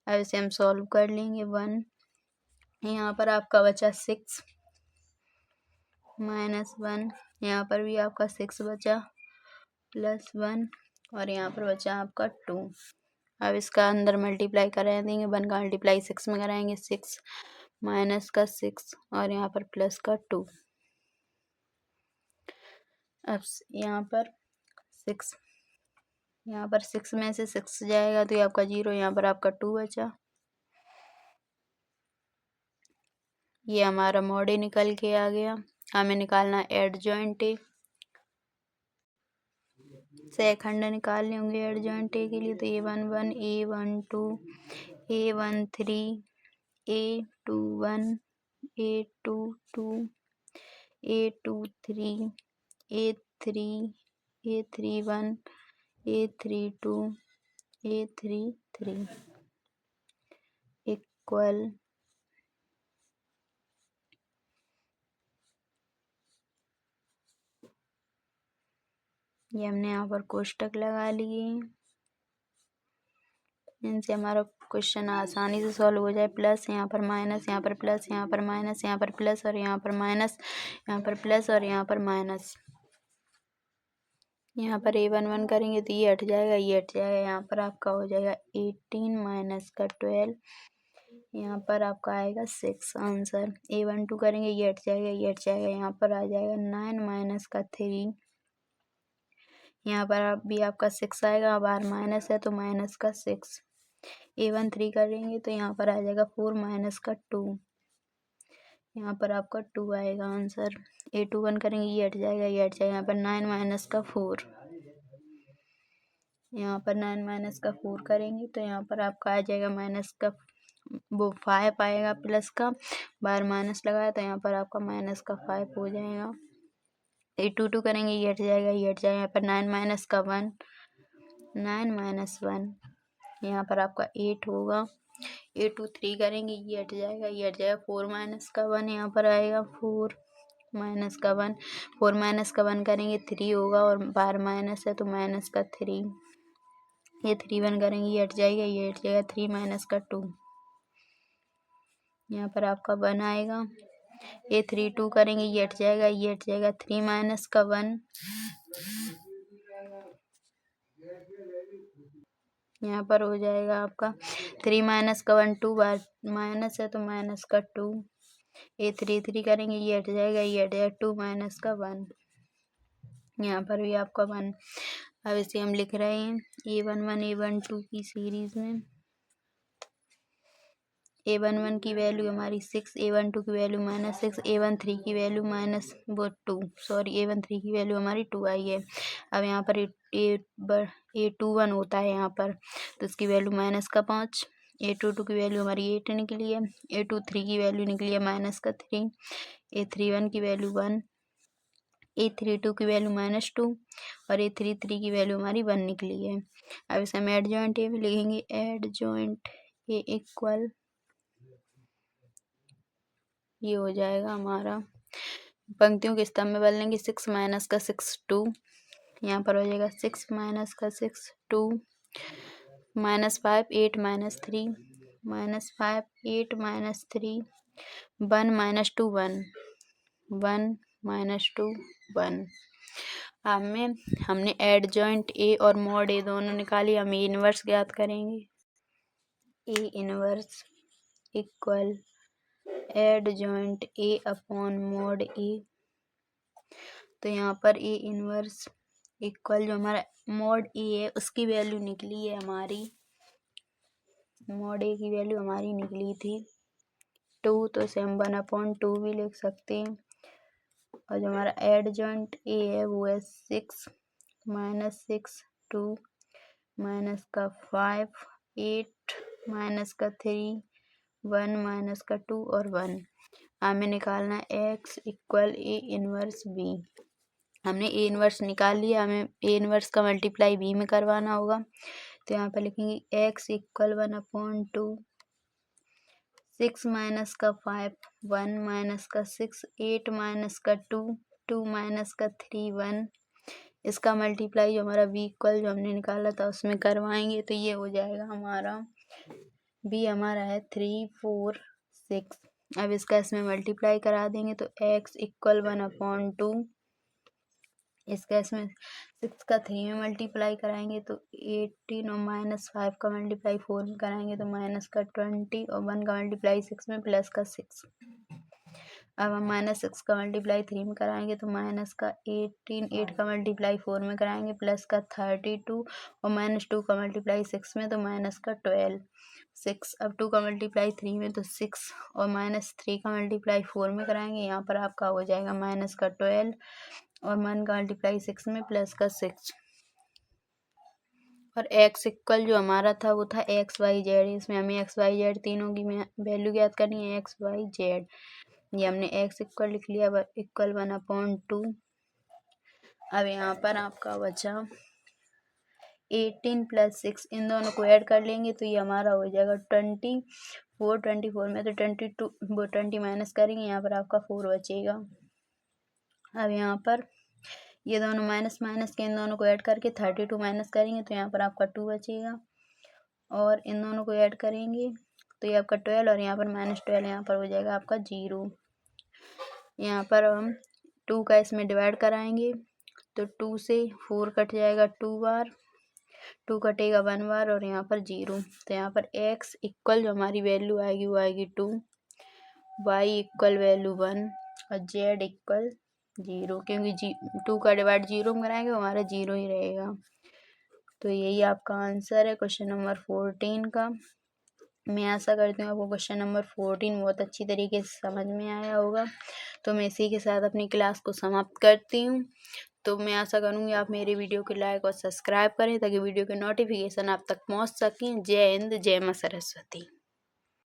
अब इसे हम सॉल्व कर लेंगे। 1 यहाँ पर आपका बचा 6 माइनस 1, यहाँ पर भी आपका 6 बचा प्लस 1 और यहाँ पर बचा आपका 2। अब इसका अंदर मल्टीप्लाई करा देंगे, 1 का मल्टीप्लाई 6 में कराएंगे, 6 माइनस का 6 और यहाँ पर प्लस का 2। अब यहाँ पर 6, यहाँ पर 6 में से 6 जाएगा तो ये आपका 0, यहाँ पर आपका 2 बचा। ये हमारा मॉड ए निकल के आ गया। हमें निकालना एडजॉइंट ए, सेखंड निकालने होंगे एडजॉइंट ए के लिए, तो A1 1 A1 2 A1 3 A2 1 A2 2 A2 3 A3 A3 1 A3 2 A3 3 equal ये हमने यहाँ पर कोष्टक लगा लिए। इनसे हमारा क्वेश्चन आसानी से सॉल्व हो जाए। प्लस यहाँ पर माइनस, यहाँ पर प्लस, यहाँ पर माइनस, यहाँ पर प्लस और यहाँ पर माइनस, यहाँ पर प्लस और यहाँ पर माइनस। यहाँ पर A11 करेंगे तो ये हट जाएगा, ये हट जाएगा। यहाँ पर आपका हो जाएगा 18 माइनस का 12, यहाँ पर आपका आएगा 6 आंसर। A12 करेंगे, ये हट जाएगा, ये हट जाएगा। यहाँ पर आ जाएगा 9 माइनस का 3, यहाँ पर भी आपका 6 आएगा। बाहर माइनस है तो माइनस का 6। A13 करेंगे तो यहाँ पर आ जाएगा 4 माइनस का 2, यहाँ पर आपका 2 आएगा आंसर। A21 करेंगे, ये हट जाएगा, ये हट जाएगा। यहाँ पर 9 माइनस का 4, यहाँ पर 9 माइनस का 4 करेंगे तो यहाँ पर आपका आ जाएगा माइनस का वो 5 आएगा प्लस का, बाहर माइनस लगाया तो यहाँ पर आपका माइनस का 5 हो जाएगा। A22 करेंगे, ये हट जाएगा, ये हट जाएगा। यहाँ पर 9 माइनस का 1, 9 माइनस 1, यहाँ पर आपका 8 होगा। A23 करेंगे, ये हट जाएगा, ये हट जाएगा। 4 माइनस का 1, यहाँ पर आएगा 4 माइनस का 1, 4 माइनस का 1 करेंगे 3 होगा और बाहर माइनस है तो माइनस का 3। ये 3 1 करेंगे, ये हट जाएगा, ये हट जाएगा। 3 माइनस का 2, यहाँ पर आपका 1 आएगा। A32 करेंगे, ये हट जाएगा, ये हट जाएगा। 3 माइनस का 1, यहाँ पर हो जाएगा आपका 3 माइनस का 1, 2 बार माइनस है तो माइनस का 2। A33 करेंगे, ये हट जाएगा, ये हट जाएगा। 2 माइनस का 1, यहाँ पर भी आपका 1। अब इसे हम लिख रहे हैं A11 A12 की सीरीज में। A11 की वैल्यू हमारी 6, A12 की वैल्यू -6, A13 की वैल्यू -2, सॉरी A13 की वैल्यू हमारी 2 आई है। अब यहाँ पर A21 होता है यहाँ पर, तो इसकी वैल्यू माइनस का 5। A22 की वैल्यू हमारी 8 निकली है। A23 की वैल्यू निकली है माइनस का 3। A31 की वैल्यू 1, A32 की वैल्यू -2 और A33 की वैल्यू हमारी 1 निकली है। अब इसे हम एड जॉइंट ए में लिखेंगे। एड जॉइंट ए इक्वल, ये हो जाएगा हमारा, पंक्तियों के स्तंभ में बदलेंगे। 6 माइनस का 6 2, यहाँ पर हो जाएगा 6 माइनस का 6 2, -5 8 -3, -5 8 -3, 1 -2 1, 1 -2 1। हमने एड जॉइंट ए और मॉड ए दोनों निकाली। हम ए इनवर्स ज्ञात करेंगे। A inverse equal adjoint A upon mod A. तो यहाँ पर ए इनवर्स इक्वल जो हमारा मॉड ए है उसकी वैल्यू निकली है हमारी, मॉड ए की वैल्यू हमारी निकली थी 2, तो इसे हम 1/2 भी लिख सकते हैं। और जो हमारा एड जॉइंट ए है वो है 6 -6 2 माइनस का 5 8 माइनस का 3 1 माइनस का 2 और 1। हमें निकालना x equal A inverse B. हमने ए इनवर्स निकाल लिया, हमें ए इनवर्स का मल्टीप्लाई बी में करवाना होगा। तो यहाँ पर लिखेंगे x इक्वल 1/2, 6 माइनस का 5 1 माइनस का 6 8 माइनस का 2 2 माइनस का 3 1। इसका मल्टीप्लाई जो हमारा b इक्वल जो हमने निकाला था उसमें करवाएंगे तो ये हो जाएगा हमारा b हमारा है 3 4 6। अब इसका इसमें मल्टीप्लाई करा देंगे तो x इक्वल 1/2, इसका इसमें 6 का 3 में मल्टीप्लाई कराएंगे तो 18 और -5 का मल्टीप्लाई 4 में कराएंगे तो माइनस का 20 और 1 का मल्टीप्लाई 6 में प्लस का 6। अब हम -6 का मल्टीप्लाई 3 में कराएंगे तो माइनस का 18, 8 का मल्टीप्लाई 4 में कराएंगे प्लस का 32 और -2 का मल्टीप्लाई 6 में तो माइनस का 12 6। अब 2 का मल्टीप्लाई 3 में तो 6 और -3 का मल्टीप्लाई 4 में कराएंगे, यहाँ पर आपका हो जाएगा माइनस का 12 और 1 का मल्टीप्लाई 6 में प्लस का 6। और x इक्वल जो हमारा था वो था XYZ। इसमें हमें XYZ तीनों की वैल्यू ज्ञात करनी है। XYZ ये हमने x इक्वल लिख लिया, इक्वल 1/2। अब यहाँ पर आपका बचा 18 + 6, इन दोनों को ऐड कर लेंगे तो ये हमारा हो जाएगा 24। 24 में तो 22 वो 20 माइनस करेंगे, यहाँ पर आपका 4 बचेगा। अब यहाँ पर ये दोनों माइनस माइनस के इन दोनों को ऐड करके 32 माइनस करेंगे तो यहाँ पर आपका 2 बचेगा। और इन दोनों को ऐड करेंगे तो ये आपका 12 और यहाँ पर -12 यहाँ पर हो जाएगा आपका 0। यहाँ पर हम 2 का इसमें डिवाइड कराएंगे तो 2 से 4 कट जाएगा 2 बार, 2 कटेगा 1 बार और यहाँ पर 0। तो यहाँ पर x इक्वल जो हमारी वैल्यू आएगी वो आएगी 2, y इक्वल वैल्यू 1 और z इक्वल 0, क्योंकि 2 का डिवाइड 0 में कराएंगे हमारा 0 ही रहेगा। तो यही आपका आंसर है क्वेश्चन नंबर 14 का। मैं आशा करती हूँ आपको क्वेश्चन नंबर 14 बहुत अच्छी तरीके से समझ में आया होगा। तो मैं इसी के साथ अपनी क्लास को समाप्त करती हूँ। तो मैं आशा करूँगी आप मेरे वीडियो को लाइक और सब्सक्राइब करें ताकि वीडियो के नोटिफिकेशन आप तक पहुँच सकें। जय हिंद, जय माँ सरस्वती।